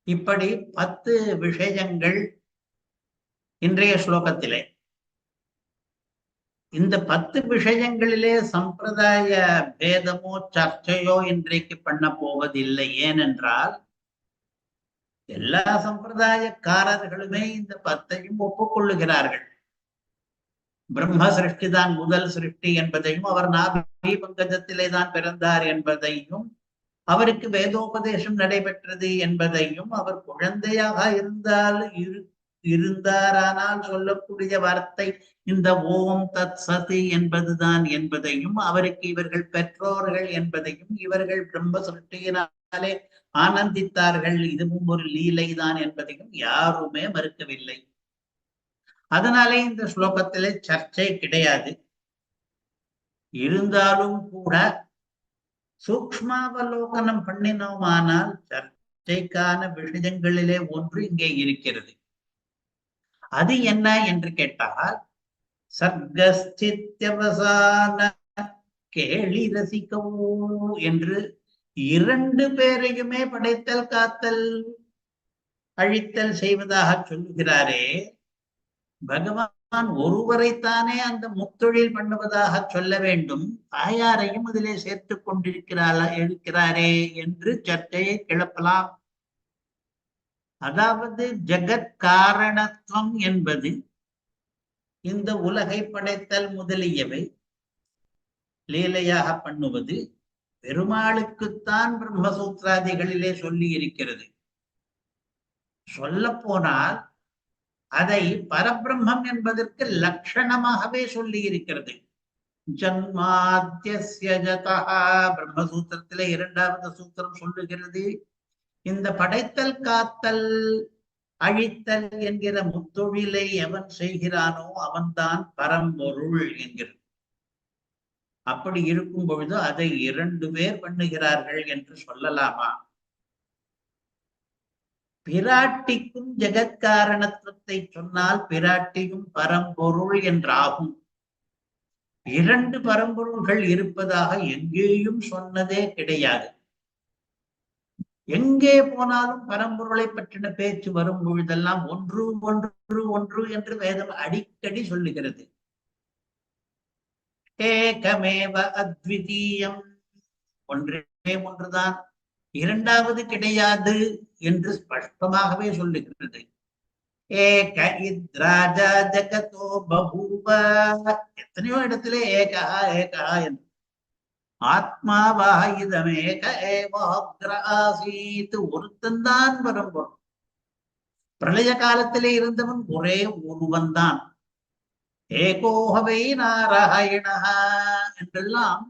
இப்படி 10 விஷயங்கள் இன்றைய ஸ்லோகத்திலே. இந்த 10 விஷயங்களிலே சம்பிரதாய பேதமோ சர்ச்சையோ இன்றைக்கு பண்ண போவதில்லை. ஏனென்றால் எல்லா சம்பிரதாயக்காரர்களுமே இந்த 10ஐயும் ஒப்புக்கொள்ளுகிறார்கள். பிரம்ம சிருஷ்டி தான் முதல் சிருஷ்டி என்பதையும், அவர் நாபி பங்கஜத்திலே தான் பிறந்தார் என்பதையும், அவருக்கு வேதோபதேசம் நடைபெற்றது என்பதையும், அவர் குழந்தையாக இருந்தாரானால் சொல்லக்கூடிய வார்த்தை இந்த ஓம் தத் சதி என்பதுதான் என்பதையும், அவருக்கு இவர்கள் பெற்றோர்கள் என்பதையும், இவர்கள் பிரம்ம சிருஷ்டியினாலே ஆனந்தித்தார்கள். இதுவும் ஒரு லீலை தான் என்பதையும் யாருமே மறுக்கவில்லை. அதனாலே இந்த ஸ்லோகத்திலே சர்ச்சை கிடையாது. இருந்தாலும் கூட சூக்ஷ்மாவலோகனம் பண்ணினோமானால் சர்ச்சைக்கான விஷயங்களிலே ஒன்று இங்கே இருக்கிறது. அது என்ன என்று கேட்டால், சர்க்கஸ்தித்யவசான கேளி ரசிகோ என்று 2 பேரையுமே படைத்தல், காத்தல், அழித்தல் செய்வதாக சொல்லுகிறாரே, பகவான் ஒருவரைத்தானே அந்த முத்தொழில் பண்ணுவதாக சொல்ல வேண்டும், தாயாரையும் அதிலே சேர்த்துக் இருக்கிறாரே என்று சர்ச்சையை கிளப்பலாம். அதாவது ஜெகத் காரணத்துவம் என்பது இந்த உலகை படைத்தல் முதலியவை லீலையாக பண்ணுவது பெருமாளுக்குத்தான் பிரம்மசூத்திராதிகளிலே சொல்லி இருக்கிறது. சொல்ல போனால் அதை பரபிரம்மம் என்பதற்கு லட்சணமாகவே சொல்லி இருக்கிறது. ஜன்மாத்யஸ்ய ஜதஹ பிரம்மசூத்திரத்திலே 2வது சூத்திரம் சொல்லுகிறது, இந்த படைத்தல், காத்தல், அழித்தல் என்கிற முத்தொழிலை எவன் செய்கிறானோ அவன்தான் பரம்பொருள் என்கிறது. அப்படி இருக்கும் பொழுது அதை 2 பேர் பண்ணுகிறார்கள் என்று சொல்லலாமா? பிராட்டிக்கும் ஜெகத்காரணத்துவத்தை சொன்னால் பிராட்டியும் பரம்பொருள் என்றாகும். 2 பரம்பொருள்கள் இருப்பதாக எங்கேயும் சொன்னதே கிடையாது. எங்கே போனாலும் பரம்பொருளை பற்றின பேச்சு வரும் பொழுதெல்லாம் ஒன்று ஒன்று ஒன்று என்று வேதம் அடிக்கடி சொல்லுகிறது. ஏகமேவ அத்விதீயம், ஒன்றே ஒன்றுதான், 2வது கிடையாது என்று ஸ்பஷ்டமாகவே சொல்லுகிறது. ஏக இத்ராஜா ஜகதோ பபூவ, எத்தனையோ இடத்திலே ஏகா ஏகா என்று. ஆத்மாவாக இதமேக ஏவாக்ர ஆசீத், ஒருத்தன்தான் பரம்பொருள். பிரளய காலத்திலே இருந்தவன் ஒரே ஒருவன் தான். ஏகோஹவை நாராயணா என்றெல்லாம்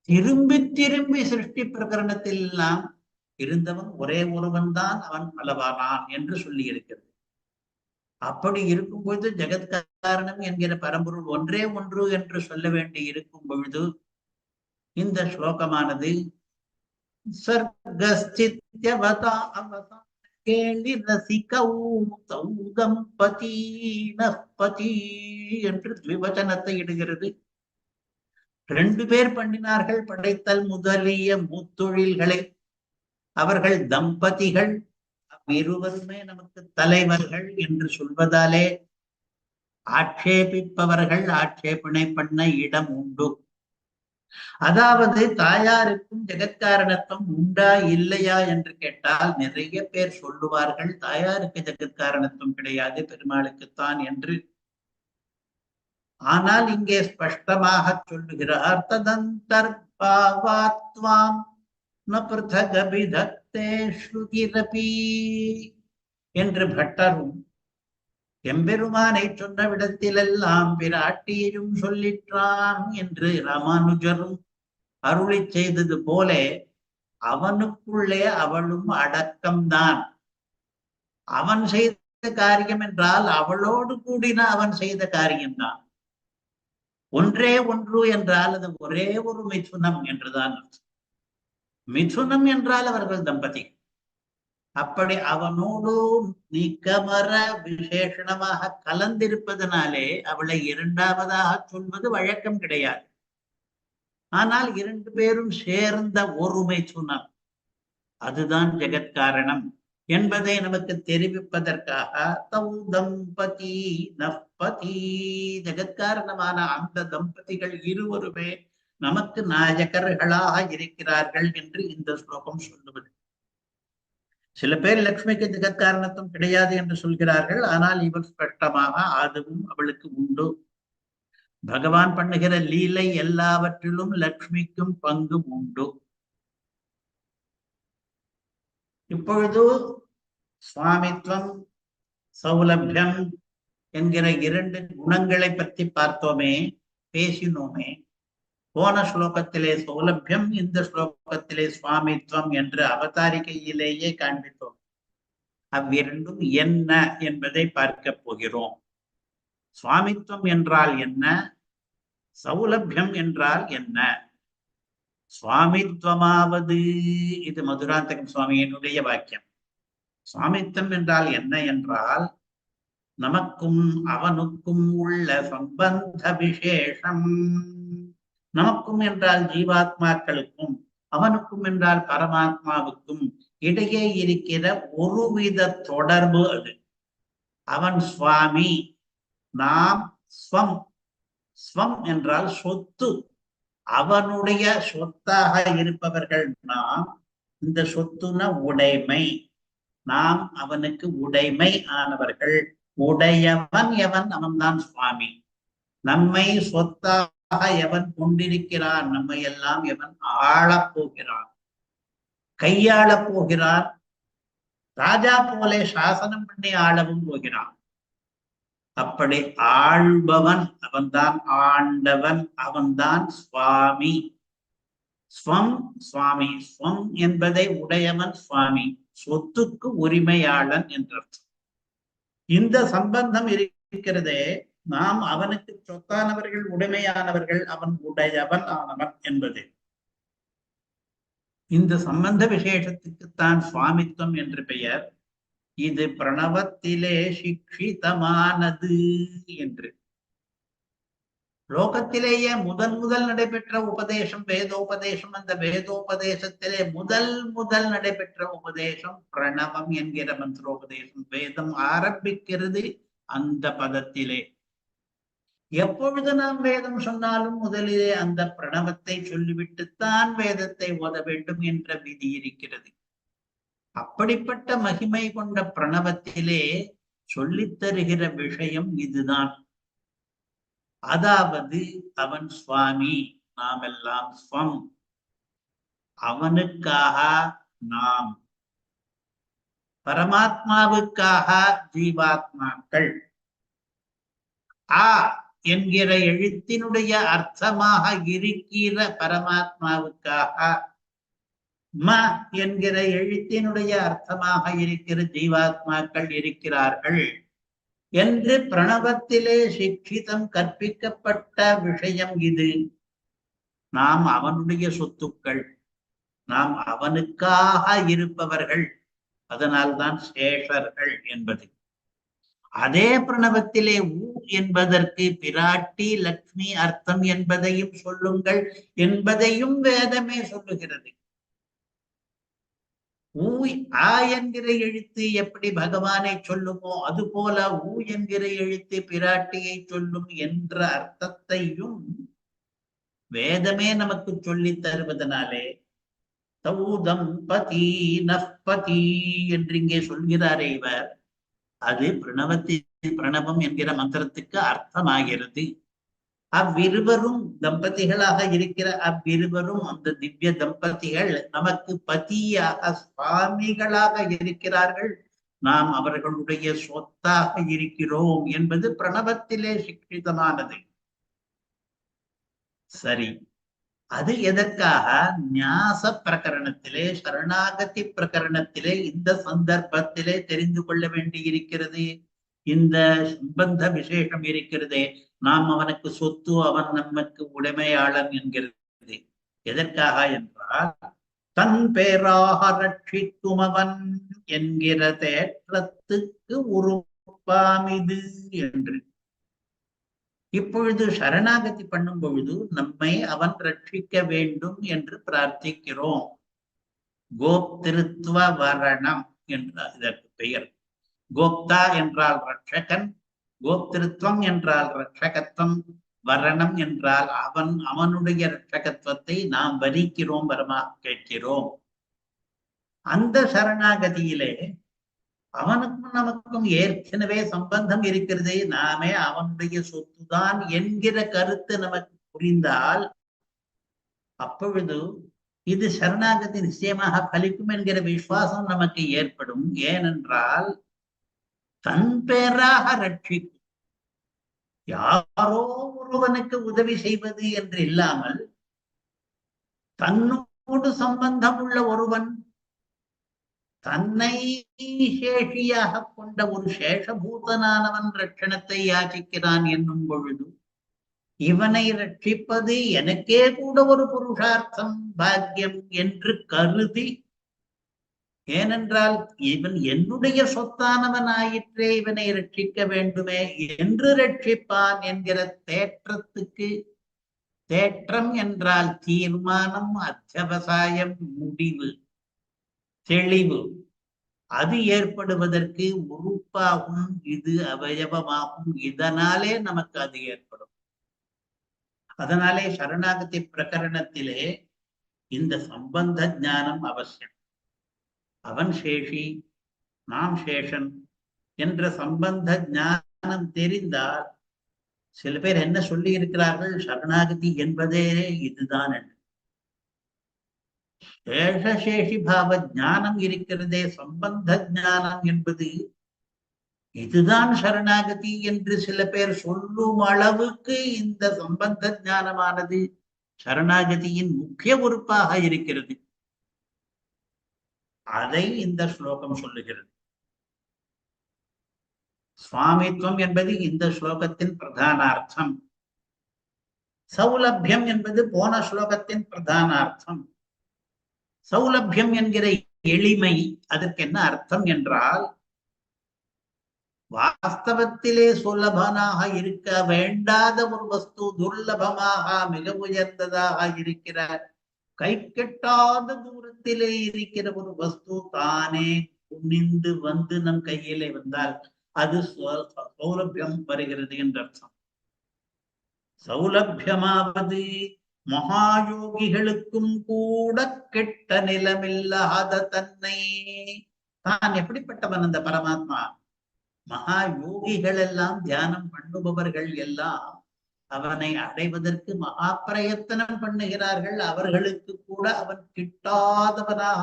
திரும்பி திரும்பி சிருஷ்டி பிரகரணத்தில் எல்லாம் இருந்தவன் ஒரே ஒருவன் தான், அவன் பலவானான் என்று சொல்லி இருக்கிறது. அப்படி இருக்கும் பொழுது ஜெகத்காரணம் என்கிற பரம்பொருள் ஒன்றே ஒன்று என்று சொல்ல வேண்டி இருக்கும் பொழுது இந்த ஸ்லோகமானது சர்க்கஸ்தித்யவதா அவதா கேளி ரசிகௌ தௌ தம்பதீனः பதி என்று த்விவச்சனத்தை இடுகிறது. 2 பேர் பண்ணினார்கள் படைத்தல் முதலிய முத்தொழில்களை. அவர்கள் தம்பதிகள், இருவருமே நமக்கு தலைவர்கள் என்று சொல்வதாலே ஆட்சேபிப்பவர்கள் ஆட்சேபனை பண்ண இடம் உண்டு. அதாவது தாயாருக்கும் ஜெகத்காரணத்துவம் உண்டா இல்லையா என்று கேட்டால் நிறைய பேர் சொல்லுவார்கள் தாயாருக்கு ஜெகத்காரணத்துவம் கிடையாது, பெருமாளுக்குத்தான் என்று. ஆனால் இங்கே ஸ்பஷ்டமாக சொல்லுகிறார், ததந்தர்பாவாத்வாம் ந பிருதகபிதக்தே ஸ்ருதிரபி என்று பட்டரும் எம்பெருமானை சொன்ன விடத்திலெல்லாம் பிராட்டியையும் சொல்லிற்றான் என்று ராமானுஜரும் அருளி செய்தது போல அவனுக்குள்ளே அவளும் அடக்கம்தான். அவன் செய்த காரியம் என்றால் அவளோடு கூடின அவன் செய்த காரியம்தான். ஒன்றே ஒன்று என்றால் அது ஒரே ஒரு மிதுனம் என்றுதான். மிதுனம் என்றால் அவர்கள் தம்பதி. அப்படி அவனோடு நீக்கமர விசேஷணமாக கலந்திருப்பதனாலே அவளை 2வதாக சொல்வது வழக்கம் கிடையாது. ஆனால் 2 பேரும் சேர்ந்த ஒருமை சுனம், அதுதான் ஜெகத்காரணம் என்பதை நமக்கு தெரிவிப்பதற்காக தௌ தம்பதி நப்பதி, ஜெகத்காரணமான அந்த தம்பதிகள் இருவருமே நமக்கு நாயகர்களாக இருக்கிறார்கள் என்று இந்த ஸ்லோகம் சொல்லுவது. சில பேர் லக்ஷ்மிக்கு ஜெகத்காரணத்துவம் கிடையாது என்று சொல்கிறார்கள். ஆனால் இவர் ஸ்பஷ்டமாக அதுவும் அவளுக்கு உண்டு. பகவான் பண்ணுகிற லீலை எல்லாவற்றிலும் லக்ஷ்மிக்கும் பங்கு உண்டு. இப்பொழுது சுவாமித்வம், சௌலபியம் என்கிற 2 குணங்களை பற்றி பார்த்தோமே, பேசினோமே. போன ஸ்லோகத்திலே சௌலபியம், இந்த ஸ்லோகத்திலே சுவாமித்வம் என்று அவதாரிகையிலேயே காண்பித்தோம். அவ்விரண்டும் என்ன என்பதை பார்க்க போகிறோம். சுவாமித்வம் என்றால் என்ன, சௌலபியம் என்றால் என்ன? சுவாமித்வமாவது, இது மதுராந்தகம் சுவாமியினுடைய வாக்கியம். சுவாமித்வம் என்றால் என்ன என்றால், நமக்கும் அவனுக்கும் உள்ள சம்பந்த விசேஷம். நமக்கும் என்றால் ஜீவாத்மாக்களுக்கும், அவனுக்கும் என்றால் பரமாத்மாவுக்கும் இடையே இருக்கிற ஒருவித தொடர்பு அது. அவன் சுவாமி, நாம் ஸ்வம். ஸ்வம் என்றால் சொத்து. அவனுடைய சொத்தாக இருப்பவர்கள் நாம். இந்த சொத்துன உடைமை, நாம் அவனுக்கு உடைமை ஆனவர்கள். உடையவன் எவன்? அவன்தான் சுவாமி. நம்மை சொத்தாக எவன் கொண்டிருக்கிறான்? நம்மை எல்லாம் எவன் ஆளப் போகிறான், கையாளப் போகிறான், ராஜா போலே சாசனம் பண்ணி ஆளவும் போகிறான். அப்படி ஆள்பவன் அவன்தான், ஆண்டவன் அவன்தான் சுவாமி. ஸ்வம் சுவாமி. ஸ்வம் என்பதை உடையவன் சுவாமி, சொத்துக்கு உரிமையாளன் என்றர்த்தம். இந்த சம்பந்தம் இருக்கிறதே, நாம் அவனுக்கு சொத்தானவர்கள், உடைமையானவர்கள், அவன் உடையவன் ஆனவன் என்பது. இந்த சம்பந்த விசேஷத்துக்குத்தான் சுவாமித்வம் என்று பெயர். இது பிரணவத்திலே சிக்ஷிதமானது என்று. லோகத்திலேயே முதல் நடைபெற்ற உபதேசம் வேதோபதேசம். அந்த வேதோபதேசத்திலே முதல் நடைபெற்ற உபதேசம் பிரணவம் என்கிற மந்திரோபதேசம். வேதம் ஆரம்பிக்கிறது அந்த பதத்திலே. எப்பொழுது நாம் வேதம் சொன்னாலும் முதலிலே அந்த பிரணவத்தை சொல்லிவிட்டுத்தான் வேதத்தை ஓத வேண்டும் என்ற விதி இருக்கிறது. அப்படிப்பட்ட மகிமை கொண்ட பிரணவத்திலே சொல்லித் தருகிற விஷயம் இதுதான். அதாவது அவன் சுவாமி, நாம் எல்லாம் ஸ்வம். அவனுக்காக நாம், பரமாத்மாவுக்காக ஜீவாத்மாக்கள். ஆ என்கிற எழுத்தினுடைய அர்த்தமாக இருக்கிற பரமாத்மாவுக்காக, ம என்கிற எழுத்தினுடைய அர்த்தமாக இருக்கிற ஜீவாத்மாக்கள் இருக்கிறார்கள் என்று பிரணவத்திலே சிக்ஷிதம் கற்பிக்கப்பட்ட விஷயம் இது. நாம் அவனுடைய சொத்துக்கள், நாம் அவனுக்காக இருப்பவர்கள். அதனால்தான் சேஷர்கள் என்பது. அதே பிரணவத்திலே ஊ என்பதற்கு பிராட்டி லக்ஷ்மி அர்த்தம் என்பதையும் சொல்லுங்கள் என்பதையும் வேதமே சொல்லுகிறது. ஊ ஆ என்கிற எழுத்து எப்படி பகவானை சொல்லுமோ அதுபோல ஊ என்கிற எழுத்து பிராட்டியை சொல்லும் என்ற அர்த்தத்தையும் வேதமே நமக்கு சொல்லி தருவதனாலே தௌதம் பதி நஃபதி என்று இங்கே சொல்கிறாரே இவர், அது பிரணவம் என்கிற மந்திரத்துக்கு அர்த்தமாகிறது. அவ்விருவரும் தம்பதிகளாக இருக்கிற அவ்விருவரும், அந்த திவ்ய தம்பதிகள் நமக்கு பதியாக சுவாமிகளாக இருக்கிறார்கள். நாம் அவர்களுடைய சொத்தாக இருக்கிறோம் என்பது பிரணவத்திலே சிக்ஷிதமானது. சரி, அது எதற்காக? ஞாச பிரகரணத்திலே, சரணாகதி பிரகரணத்திலே இந்த சந்தர்ப்பத்திலே தெரிந்து கொள்ள வேண்டி இருக்கிறது. இந்த சம்பந்த விசேஷம் இருக்கிறதே, நாம் அவனுக்கு சொத்து, அவன் நமக்கு உடைமையாளன் என்கிறது. எதற்காக என்றால், தன் பேராக ரட்சிக்கும் அவன் என்கிற தேற்றத்துக்கு உருப்பாமிது என்று. இப்பொழுது சரணாகதி பண்ணும் பொழுது நம்மை அவன் ரட்சிக்க வேண்டும் என்று பிரார்த்திக்கிறோம். கோப்திருத்துவ வரணம் என்ற இதற்கு பெயர். கோப்தா என்றால் ரட்சகன், கோப்திருத்துவம் என்றால் ரட்சகத்துவம், வரணம் என்றால் அவனுடைய ரட்சகத்துவத்தை நாம் வரிக்கிறோம், வரமாக கேட்கிறோம். அந்த சரணாகதியிலே அவனுக்கும் நமக்கும் ஏற்கனவே சம்பந்தம் இருக்கிறது, நாமே அவனுடைய சொத்துதான் என்கிற கருத்து நமக்கு புரிந்தால் அப்பொழுது இது சரணாகதி நிச்சயமாக பலிக்கும் என்கிற விசுவாசம் நமக்கு ஏற்படும். ஏனென்றால் தன் பேராக ரட்சிக்கும், யாரோ ஒருவனுக்கு உதவி செய்வது என்று இல்லாமல் தன்னோடு சம்பந்தம் உள்ள ஒருவன் தன்னை சேஷியாக கொண்ட ஒரு சேஷபூதனானவன் ரட்சணத்தை யாச்சிக்கிறான் என்னும் பொழுது இவனை ரட்சிப்பது எனக்கே கூட ஒரு புருஷார்த்தம் பாக்கியம் என்று கருதி, ஏனென்றால் இவன் என்னுடைய சொத்தானவன் ஆயிற்றே, இவனை ரட்சிக்க வேண்டுமே என்று ரட்சிப்பான் என்கிற தேற்றத்துக்கு, தேற்றம் என்றால் தீர்மானம், அத்தியவசாயம், முடிவு, தெளிவு, அது ஏற்படுவதற்கு உறுப்பாகும், இது அவயவமாகும். இதனாலே நமக்கு அது ஏற்படும். அதனாலே சரணாகதி பிரகரணத்திலே இந்த சம்பந்த ஞானம் அவசியம். அவன் சேஷி, நாம் சேஷன் என்ற சம்பந்த ஞானம் தெரிந்தால், சில பேர் என்ன சொல்லி இருக்கிறார்கள், சரணாகதி என்பதே இதுதான் என்று. சேஷசேஷி பாவ ஞானம் இருக்கிறதே, சம்பந்த ஞானம் என்பது இதுதான் சரணாகதி என்று சில பேர் சொல்லும் அளவுக்கு இந்த சம்பந்த ஞானமானது சரணாகதியின் முக்கிய உறுப்பாக இருக்கிறது. அதை இந்த ஸ்லோகம் சொல்லுகிறது. சுவாமித்வம் என்பது இந்த ஸ்லோகத்தின் பிரதானார்த்தம். சௌலபியம் என்பது போன ஸ்லோகத்தின் பிரதானார்த்தம். சௌலபியம் என்கிற எளிமை, அதற்கு என்ன அர்த்தம் என்றால், வாஸ்தவத்திலே சுலபனாக இருக்க வேண்டாத ஒரு வஸ்து துர்லபமாக மிக உயர்ந்ததாக இருக்கிற, கை கெட்டாத தூரத்திலே இருக்கிற ஒரு வஸ்து தானே குனிந்து வந்து நம் கையிலே வந்தால் அது சௌலபியம் வருகிறது என்ற அர்த்தம். சௌலபியமாவது மகாயோகிகளுக்கும் கூட கெட்ட நிலமில்லாத தன்னை. தான் எப்படிப்பட்டவன் அந்த பரமாத்மா? மகா யோகிகள் எல்லாம், தியானம் பண்ணுபவர்கள் எல்லாம் அவனை அடைவதற்கு மகா பிரயத்தனம் பண்ணுகிறார்கள். அவர்களுக்கு கூட அவன் கிட்டாதவனாக,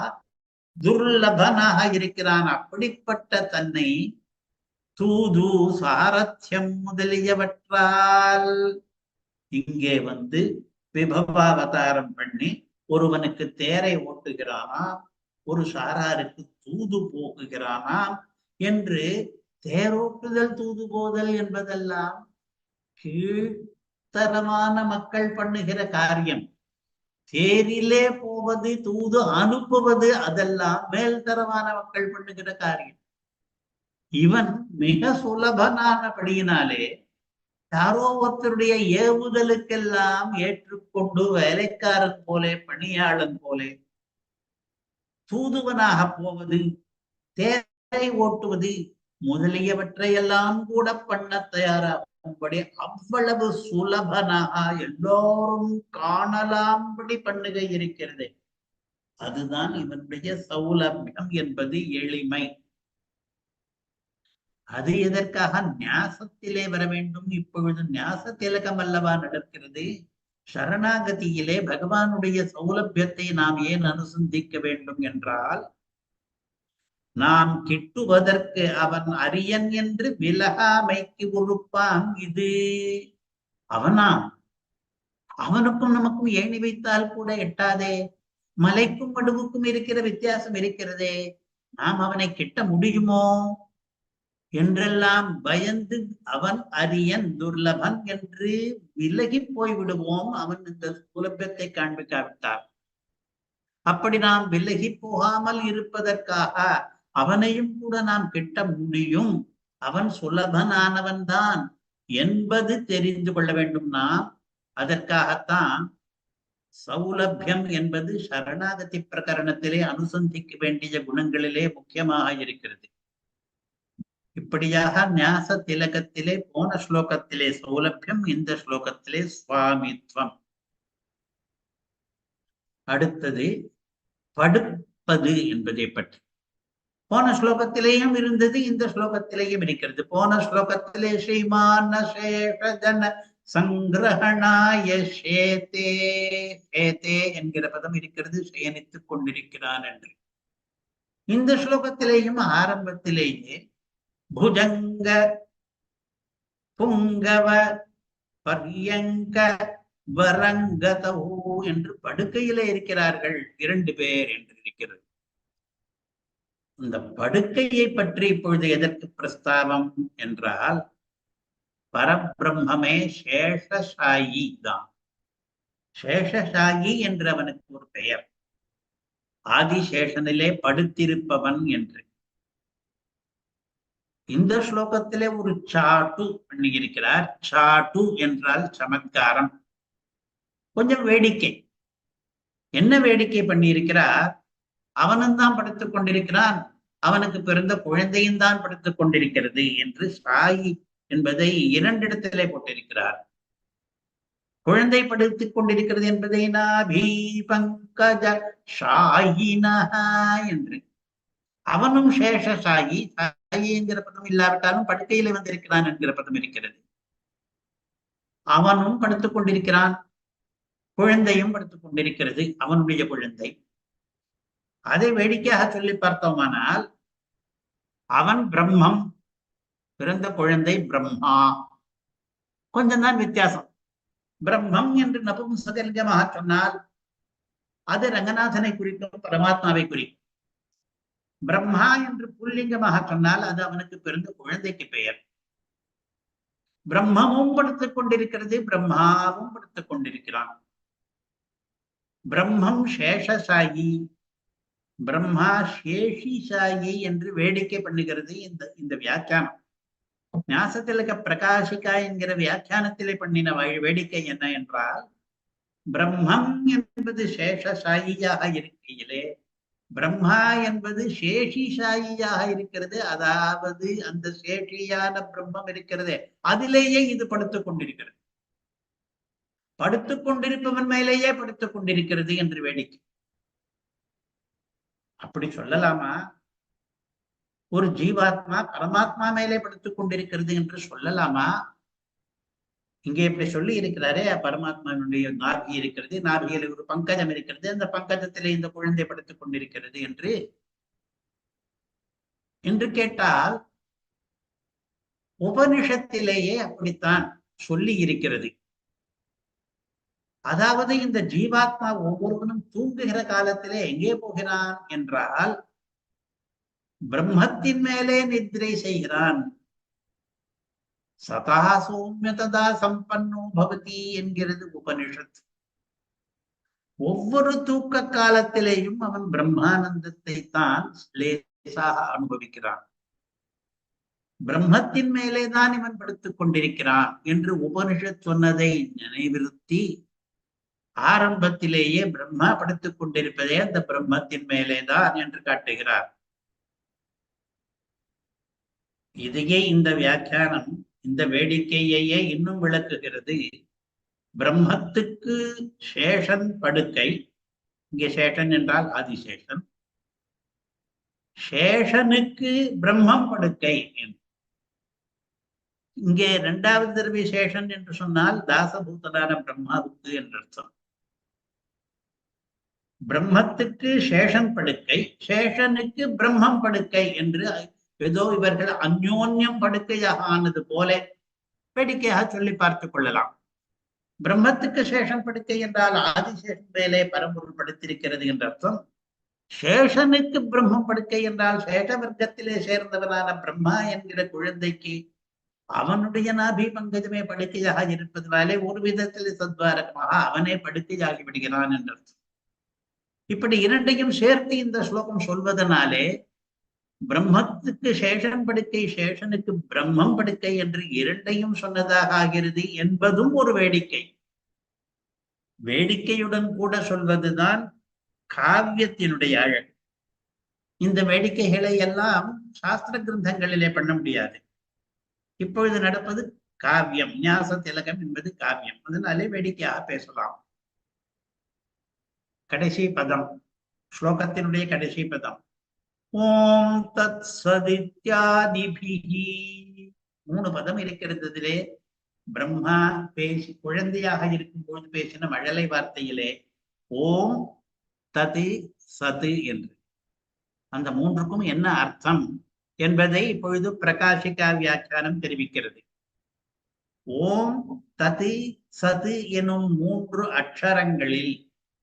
துர்லபனாக இருக்கிறான். அப்படிப்பட்ட தன்னை தூது சாரத்தியம் முதலியவற்றால் இங்கே வந்து விபவாவதாரம் பண்ணி ஒருவனுக்கு தேரை ஓட்டுகிறானா, ஒரு சாராருக்கு தூது போக்குகிறானாம் என்று. தேரோட்டுதல், தூது போதல் என்பதெல்லாம் கீழ்த்தரமான மக்கள் பண்ணுகிற காரியம். தேரிலே போவது, தூது அனுப்புவது, அதெல்லாம் மேல்தரமான மக்கள் பண்ணுகிற காரியம். இவன் மிக சுலபனானபடியினாலே யாரோ ஒருத்தருடைய ஏவுதலுக்கெல்லாம் ஏற்றுக்கொண்டு வேலைக்காரன் போலே, பணியாளன் போலே தூதுவனாக போவது, தேரை ஓட்டுவது முதலியவற்றையெல்லாம் கூட பண்ண தயாராகும்படி அவ்வளவு சுலபனாக எல்லோரும் காணலாம்படி பண்ணுகை இருக்கிறது. அதுதான் இவனுடைய சௌலபியம் என்பது எளிமை. அது எதற்காக ஞாசத்திலே வர வேண்டும்? இப்பொழுது ஞாச திலகம் அல்லவா நடக்கிறது. சரணாகதியிலே பகவானுடைய சௌலபியத்தை நாம் ஏன் அனுசந்திக்க வேண்டும் என்றால், நாம் கிட்டுவதற்கு அவன் அரியன் என்று விலகாமைக்கு உறுப்பான் இது. அவனாம், அவனுக்கும் நமக்கும் ஏணி வைத்தால் கூட எட்டாதே. மலைக்கும் மடுவுக்கும் இருக்கிற வித்தியாசம் இருக்கிறதே, நாம் அவனை கிட்ட முடியுமோ என்றெல்லாம் பயந்து அவன் அரியன், துர்லபன் என்று விலகி போய்விடுவோம், அவன் இந்த சுலபத்தை காண்பிக்காவிட்டார். அப்படி நாம் விலகி போகாமல் இருப்பதற்காக அவனையும் கூட நாம் கிட்ட முடியும், அவன் சுலபனானவன் தான் என்பது தெரிந்து கொள்ள வேண்டும் நாம். அதற்காகத்தான் சௌலபியம் என்பது சரணாகதி பிரகரணத்திலே அனுசந்திக்க வேண்டிய குணங்களிலே முக்கியமாக இருக்கிறது. இப்படியாக ஞாச திலகத்திலே போன ஸ்லோகத்திலே சௌலபியம், இந்த ஸ்லோகத்திலே சுவாமித்வம். அடுத்தது படுப்பது என்பதை பற்றி. போன ஸ்லோகத்திலேயும் இருந்தது, இந்த ஸ்லோகத்திலேயும் இருக்கிறது. போன ஸ்லோகத்திலே ஸ்ரீமான சேஷஜன சங்கிரகணாய சேதே, சேதே என்கிற பதம் இருக்கிறது, சேனித்துக் கொண்டிருக்கிறான் என்று. இந்த ஸ்லோகத்திலேயும் ஆரம்பத்திலேயே புஜங்க புங்கவ பர்யங்க வரங்கதோ என்று படுக்கையிலே இருக்கிறார்கள் 2 பேர் என்று இருக்கிறது. இந்த படுக்கையை பற்றி இப்பொழுது எதற்கு பிரஸ்தாபம் என்றால், பரபிரம்மே சேஷசாயி தான். சேஷசாயி என்று அவனுக்கு ஒரு பெயர். ஆதிசேஷனிலே படுத்திருப்பவன் என்று. இந்த ஸ்லோகத்திலே ஒரு சாட்டு பண்ணி இருக்கிறார். சாட்டு என்றால் சமத்காரம், கொஞ்சம் வேடிக்கை. என்ன வேடிக்கை பண்ணி இருக்கிறார்? அவனும் தான் படுத்துக் கொண்டிருக்கிறான், அவனுக்கு பிறந்த குழந்தையும் தான் படுத்துக் கொண்டிருக்கிறது என்று சாயி என்பதை 2 இடத்திலே போட்டிருக்கிறார். குழந்தை படுத்துக் கொண்டிருக்கிறது என்பதை நாபி பங்கஜ ஷாயினஹா என்று. அவனும் சேஷசாயி, சாயி என்கிற பதம் இல்லாவிட்டாலும் படுக்கையில வந்திருக்கிறான் என்கிற பதம் இருக்கிறது. அவனும் படுத்துக் கொண்டிருக்கிறான், குழந்தையும் படுத்துக் கொண்டிருக்கிறது, அவனுடைய குழந்தை. அதை வேடிக்கையாக சொல்லி பார்த்தோமானால், அவன் பிரம்மம், பிறந்த குழந்தை பிரம்மா. கொஞ்சம் தான் வித்தியாசம். பிரம்மம் என்று நபும்சகலிங்கமாக சொன்னால் அது ரங்கநாதனை குறிக்கும், பரமாத்மாவை குறிக்கும். பிரம்மா என்று புல்லிங்கமாக சொன்னால் அது அவனுக்கு பிறந்த குழந்தைக்கு பெயர். பிரம்மமும் படுத்துக் கொண்டிருக்கிறது, பிரம்மாவும் படுத்துக் கொண்டிருக்கிறான். பிரம்மம் சேஷசாயி, பிரம்மா சேஷிசாயி என்று வேடிக்கை பண்ணுகிறது இந்த வியாக்கியானம். ஞாசத்திலக பிரகாசிகா என்கிற வியாக்கியானத்திலே பண்ணின வேடிக்கை என்ன என்றால், பிரம்மம் என்பது சேஷசாயியாக இருக்கையிலே பிரம்மா என்பது சேஷிசாயியாக இருக்கிறது. அதாவது அந்த சேஷியான பிரம்மம் இருக்கிறது, அதிலேயே இது படுத்துக் கொண்டிருக்கிறது, படுத்துக் கொண்டிருப்பவன் மேலேயே படுத்துக் கொண்டிருக்கிறது என்று வேடிக்கை. அப்படி சொல்லலாமா? ஒரு ஜீவாத்மா பரமாத்மா மேலே படுத்துக் கொண்டிருக்கிறது என்று சொல்லலாமா? இங்கே இப்படி சொல்லி இருக்கிறாரே, பரமாத்மாவுடைய நாபி இருக்கிறது, நாபியில் ஒரு பங்கஜம் இருக்கிறது, அந்த பங்கஜத்திலே இந்த குழந்தை படுத்துக் கொண்டிருக்கிறது என்று கேட்டால், உபனிஷத்திலேயே அப்படித்தான் சொல்லி இருக்கிறது. அதாவது இந்த ஜீவாத்மா ஒவ்வொருவனும் தூங்குகிற காலத்திலே எங்கே போகிறான் என்றால், பிரம்மத்தின் மேலே நித்ரை செய்கிறான். சதா சௌமியதா சம்பன்னோ பவதி என்கிறது உபனிஷத். ஒவ்வொரு தூக்க காலத்திலேயும் அவன் பிரம்மானந்தத்தை தான் லேசாக அனுபவிக்கிறான். பிரம்மத்தின் மேலேதான் இவன் படுத்துக் கொண்டிருக்கிறான் என்று உபனிஷத் சொன்னதை நினைவிருத்தி, ஆரம்பத்திலேயே பிரம்மா படுத்துக் கொண்டிருப்பதே அந்த பிரம்மத்தின் மேலேதான் என்று காட்டுகிறார். இதையே இந்த வியாக்கியானம், இந்த வேடிக்கையையே இன்னும் விளக்குகிறது. பிரம்மத்துக்கு சேஷன் படுக்கை, இங்கே சேஷன் என்றால் ஆதிசேஷன், சேஷனுக்கு பிரம்மம் படுக்கை. இங்கே 2வது தடவை சேஷன் என்று சொன்னால் தாசபூதனான பிரம்மாவுக்கு என்று அர்த்தம். பிரம்மத்துக்கு சேஷன் படுக்கை, சேஷனுக்கு பிரம்மம் படுக்கை என்று ஏதோ இவர்கள் அந்யோன்யம் படுக்கையாக ஆனது போல வேடிக்கையாக சொல்லி பார்த்துக் கொள்ளலாம். பிரம்மத்துக்கு சேஷன் படுக்கை என்றால் ஆதிசேஷன் மேலே பரம்பொருள் படுத்திருக்கிறது என்ற அர்த்தம். சேஷனுக்கு பிரம்மம் படுக்கை என்றால் சேஷ வர்க்கத்திலே சேர்ந்தவனான பிரம்மா என்கிற குழந்தைக்கு அவனுடைய நாபி பங்கஜமே படுக்கையாக இருப்பதனாலே ஒரு விதத்தில் சத்வாரகமாக அவனே படுக்கையாகி விடுகிறான் என்ற அர்த்தம். இப்படி 2ஐயும் சேர்த்து இந்த ஸ்லோகம் சொல்வதனாலே பிரம்மத்துக்கு சேஷன் படுக்கை, சேஷனுக்கு பிரம்மம் படுக்கை என்று 2ஐயும் சொன்னதாக ஆகிறது என்பதும் ஒரு வேடிக்கை. வேடிக்கையுடன் கூட சொல்வதுதான் காவியத்தினுடைய அழகு. இந்த வேடிக்கைகளை எல்லாம் சாஸ்திர கிரந்தங்களிலே பண்ண முடியாது. இப்பொழுது நடப்பது காவியம், ஞாச திலகம் என்பது காவியம், அதனாலே வேடிக்கையாக பேசலாம். கடைசி பதம், ஸ்லோகத்தினுடைய கடைசி பதம், ஓம் தத் சதித்யாதிபிஹி. 3 பதம் இருக்கிறது இதிலே. பிரம்மா பேசி குழந்தையாக இருக்கும்போது பேசின மழலை வார்த்தையிலே ஓம் தது சது என்று, அந்த 3க்கும் என்ன அர்த்தம் என்பதை இப்பொழுது பிரகாசிகா வியாக்கியானம் தெரிவிக்கிறது. ஓம் தது சது எனும் 3 அக்ஷரங்களில்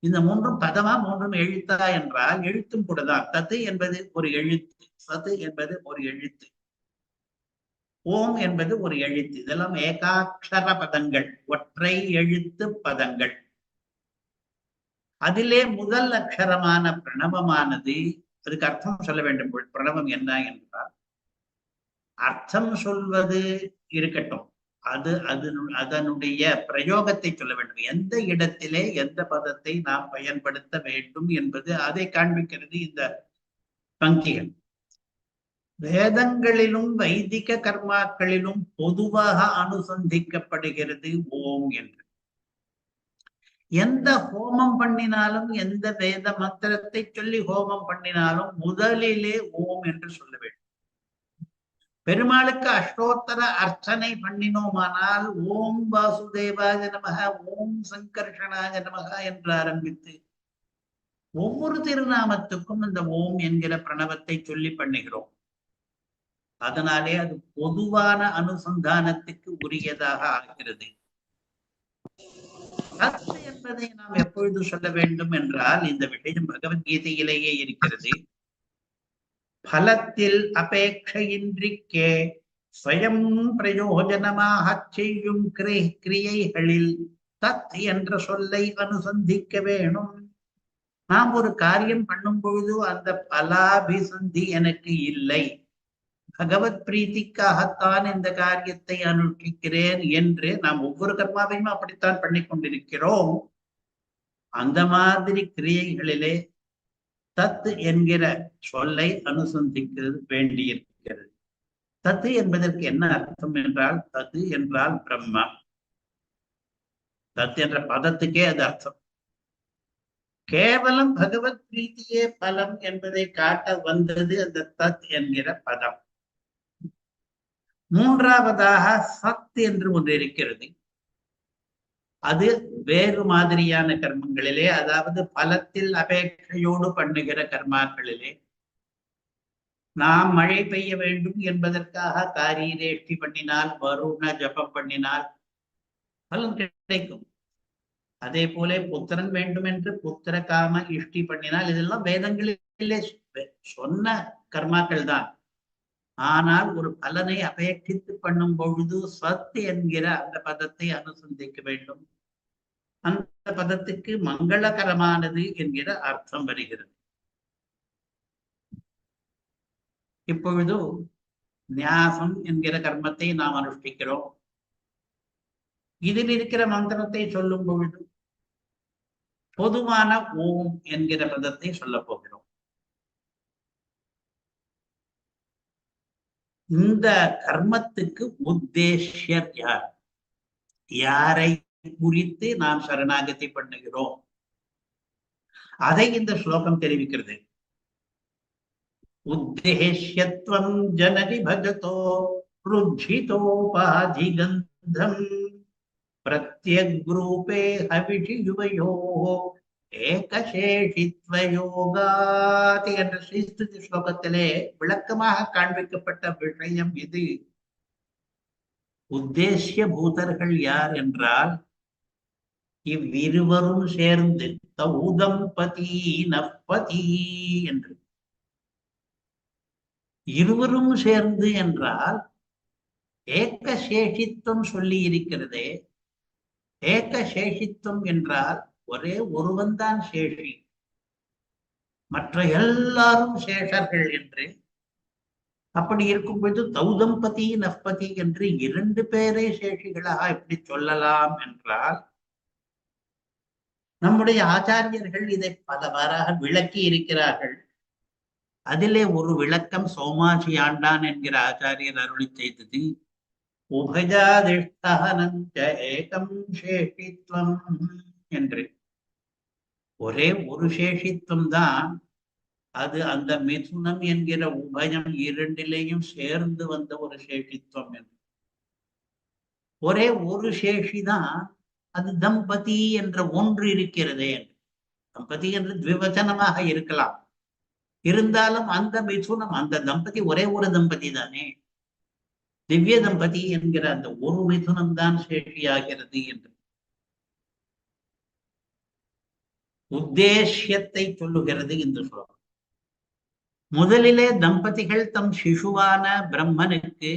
இந்த மூன்றும் பதமா மூன்றும் எழுத்தா என்றால் எழுத்தும் கூடதான். தத்து என்பது ஒரு எழுத்து, சத்து என்பது ஒரு எழுத்து, ஓம் என்பது ஒரு எழுத்து. இதெல்லாம் ஏகாட்சர பதங்கள், ஒற்றை எழுத்து பதங்கள். அதிலே முதல் அக்ஷரமான பிரணவமானது, அதுக்கு அர்த்தம் சொல்ல வேண்டும். பிரணவம் என்ன என்றால் அர்த்தம் சொல்வது இருக்கட்டும், அதனுடைய பிரயோகத்தை சொல்ல வேண்டும். எந்த இடத்திலே எந்த பதத்தை நாம் பயன்படுத்த வேண்டும் என்பது அதை காண்பிக்கிறது இந்த பங்கிகள். வேதங்களிலும் வைதிக கர்மாக்களிலும் பொதுவாக அனுசந்திக்கப்படுகிறது ஓம் என்று. எந்த ஹோமம் பண்ணினாலும், எந்த வேத மந்திரத்தை சொல்லி ஹோமம் பண்ணினாலும் முதலிலே ஓம் என்று சொல்ல வேண்டும். பெருமாளுக்கு அஷ்டோத்தர அர்ச்சனை பண்ணினோமானால் ஓம் வாசுதேவாய நமக, ஓம் சங்கர்ஷனாய நமக என்று ஆரம்பித்து ஒவ்வொரு திருநாமத்துக்கும் இந்த ஓம் என்கிற பிரணவத்தை சொல்லி பண்ணுகிறோம். அதனாலே அது பொதுவான அனுசந்தானத்துக்கு உரியதாக ஆகிறது. தத்து என்பதை நாம் எப்பொழுது சொல்ல வேண்டும் என்றால், இந்த விஷயம் பகவத்கீதையிலேயே இருக்கிறது. பலத்தில் அபேட்சையின்றிக்கே ஸ்வயம் பிரயோஜனமாக செய்யும் கிரியைகளில் தத் என்ற சொல்லை அனுசந்திக்க வேணும். நாம் ஒரு காரியம் பண்ணும் பொழுது அந்த பலாபிசந்தி எனக்கு இல்லை, பகவத் பிரீத்திக்காகத்தான் இந்த காரியத்தை அனுஷ்டிக்கிறேன் என்று நாம் ஒவ்வொரு கர்மாவையும் அப்படித்தான் பண்ணி கொண்டிருக்கிறோம். அந்த மாதிரி கிரியைகளிலே தத்து என்கிற சொல்லை அனுசந்திக்கிறது வேண்டியிருக்கிறது. தத்து என்பதற்கு என்ன அர்த்தம் என்றால், தத்து என்றால் பிரம்மா. தத் என்ற பதத்துக்கே அது அர்த்தம். கேவலம் பகவத் பிரீத்தியே பலம் என்பதை காட்ட வந்தது அந்த தத் என்கிற பதம். மூன்றாவதாக சத் என்று ஒன்று இருக்கிறது. அது வேறு மாதிரியான கர்மங்களிலே, அதாவது பலத்தில் அபேட்சையோடு பண்ணுகிற கர்மாக்களிலே, நாம் மழை பெய்ய வேண்டும் என்பதற்காக காரீரேஷ்டி பண்ணினால், வருண ஜபம் பண்ணினால் பலன் கிடைக்கும். அதே போல புத்திரன் வேண்டும் என்று புத்திர காம இஷ்டி பண்ணினால், இதெல்லாம் வேதங்களிலே சொன்ன கர்மாக்கள் தான். ஆனால் ஒரு பலனை அபேட்சித்து பண்ணும் பொழுது சத் என்கிற அந்த பதத்தை அனுசந்திக்க வேண்டும். அந்த பதத்துக்கு மங்களகரமானது என்கிற அர்த்தம் வருகிறது. இப்பொழுது நியாசம் என்கிற கர்மத்தை நாம் அனுஷ்டிக்கிறோம். இதில் இருக்கிற மந்திரத்தை சொல்லும் பொழுது பொதுவான ஓம் என்கிற பதத்தை சொல்ல போகிறோம். இந்த கர்மத்துக்கு உத்தேஷ்யர் யார், யாரை குறித்து நாம் சரணாகதி பண்ணுகிறோம், அதை இந்த ஸ்லோகம் தெரிவிக்கிறது. உத்தேஷ்யத்வம் ஜனனி பஜதோ ருஜ்ஜிதோபாதிகந்தம் பிரத்யக்ரூபே ஹவிஷி யுவயோः ஏகசேஷித்வயோகாத் என்ற ஸ்ரீஸ்துதி ஸ்லோகத்திலே விளக்கமாக காண்பிக்கப்பட்ட விஷயம் இது. உத்தேசிய பூதர்கள் யார் என்றால், இவ்விருவரும் சேர்ந்து தௌதம்பதி நப்பதி என்று. இருவரும் சேர்ந்து என்றால் ஏகசேஷித்துவம் சொல்லி இருக்கிறதே. ஏகசேஷித்துவம் என்றால் ஒரே ஒருவன்தான் சேஷி, மற்ற எல்லாரும் சேஷர்கள் என்று. அப்படி இருக்கும் பொழுது தௌதம்பதி நப்பதி என்று இரண்டு பேரை சேஷிகளாக எப்படி சொல்லலாம் என்றால், நம்முடைய ஆச்சாரியர்கள் இதை பலவாறாக விளக்கி இருக்கிறார்கள். அதிலே ஒரு விளக்கம் சோமாசி ஆண்டான் என்கிற ஆச்சாரியர் அருளி செய்தது. உபஜாதிஷ்டஹனஞ்ச ஏகம் சேஷித்வம் என்று. ஒரே ஒரு சேஷித்துவம் தான் அது. அந்த மிதுனம் என்கிற உபயம் இரண்டிலேயும் சேர்ந்து வந்த ஒரு சேஷித்துவம் என்று. ஒரே ஒரு சேஷிதான் அது தம்பதி என்ற ஒன்று இருக்கிறதே. தம்பதி என்று த்விவச்சனமாக இருக்கலாம், இருந்தாலும் அந்த மிதுனம், அந்த தம்பதி ஒரே ஒரு தம்பதி தானே. திவ்ய தம்பதி என்கிற அந்த ஒரு மிதுனம் தான் சேஷியாகிறது என்று. உத்தேசியத்தை சொல்லுகிறது இந்த ஸ்லோகம். முதலிலே தம்பதிகள் தம் சிசுவான பிரம்மனுக்கு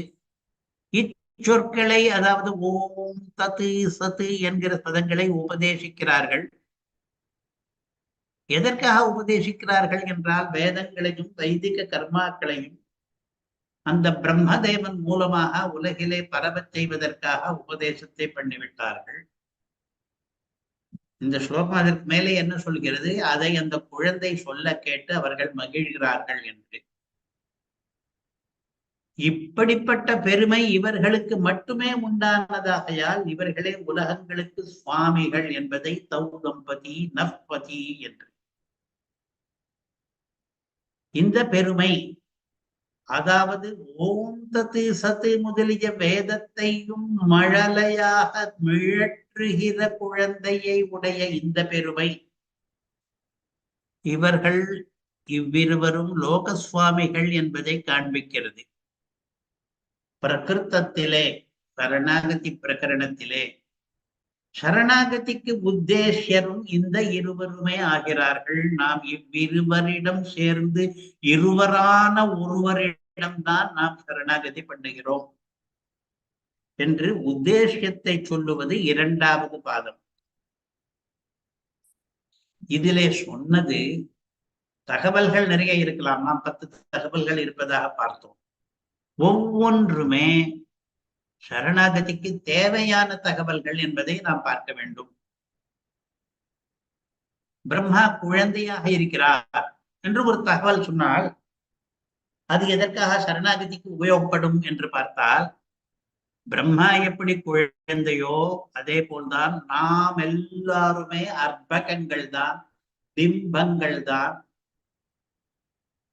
இச்சொற்களை, அதாவது ஓம் தத்து சத்து என்கிற பதங்களை உபதேசிக்கிறார்கள். எதற்காக உபதேசிக்கிறார்கள் என்றால், வேதங்களையும் வைதிக கர்மாக்களையும் அந்த பிரம்மதேவன் மூலமாக உலகிலே பரவச் செய்வதற்காக உபதேசத்தை பண்ணிவிட்டார்கள். இந்த ஸ்லோகம் அதற்கு மேலே என்ன சொல்கிறது? அதை அந்த குழந்தை சொல்ல கேட்டு அவர்கள் மகிழ்கிறார்கள் என்று. இப்படிப்பட்ட பெருமை இவர்களுக்கு மட்டுமே உண்டானதாகையால் இவர்களே உலகங்களுக்கு சுவாமிகள் என்பதை தௌதம்பதி நஃபதி என்று. இந்த பெருமை, அதாவது ஓம் தத்து சத்து முதலிய வேதத்தையும் மழலையாக மிழற்றுகிற குழந்தையை உடைய இந்த பெருமை, இவர்கள் இவ்விருவரும் லோக சுவாமிகள் என்பதை காண்பிக்கிறது. பிரகிருத்தத்திலே, சரணாகதி பிரகரணத்திலே சரணாகதிக்கு உத்தேசியரும் இந்த இருவருமே ஆகிறார்கள். நாம் இவ்விருவரிடம் சேர்ந்து இருவரான ஒருவரிடம்தான் நாம் சரணாகதி பண்ணுகிறோம் என்று உத்தேசியத்தை சொல்லுவது இரண்டாவது பாதம். இதிலே சொன்னது தகவல்கள் நிறைய இருக்கலாம். நாம் 10 தகவல்கள் இருப்பதாக பார்த்தோம். ஒவ்வொன்றுமே சரணாகதிக்கு தேவையான தகவல்கள் என்பதை நாம் பார்க்க வேண்டும். பிரம்மா குழந்தையாக இருக்கிறார் என்று ஒரு தகவல் சொன்னால் அது எதற்காக சரணாகதிக்கு உபயோகப்படும் என்று பார்த்தால், பிரம்மா எப்படி குழந்தையோ அதே போல்தான் நாம் எல்லாருமே அற்பகங்கள் தான், பிம்பங்கள் தான்,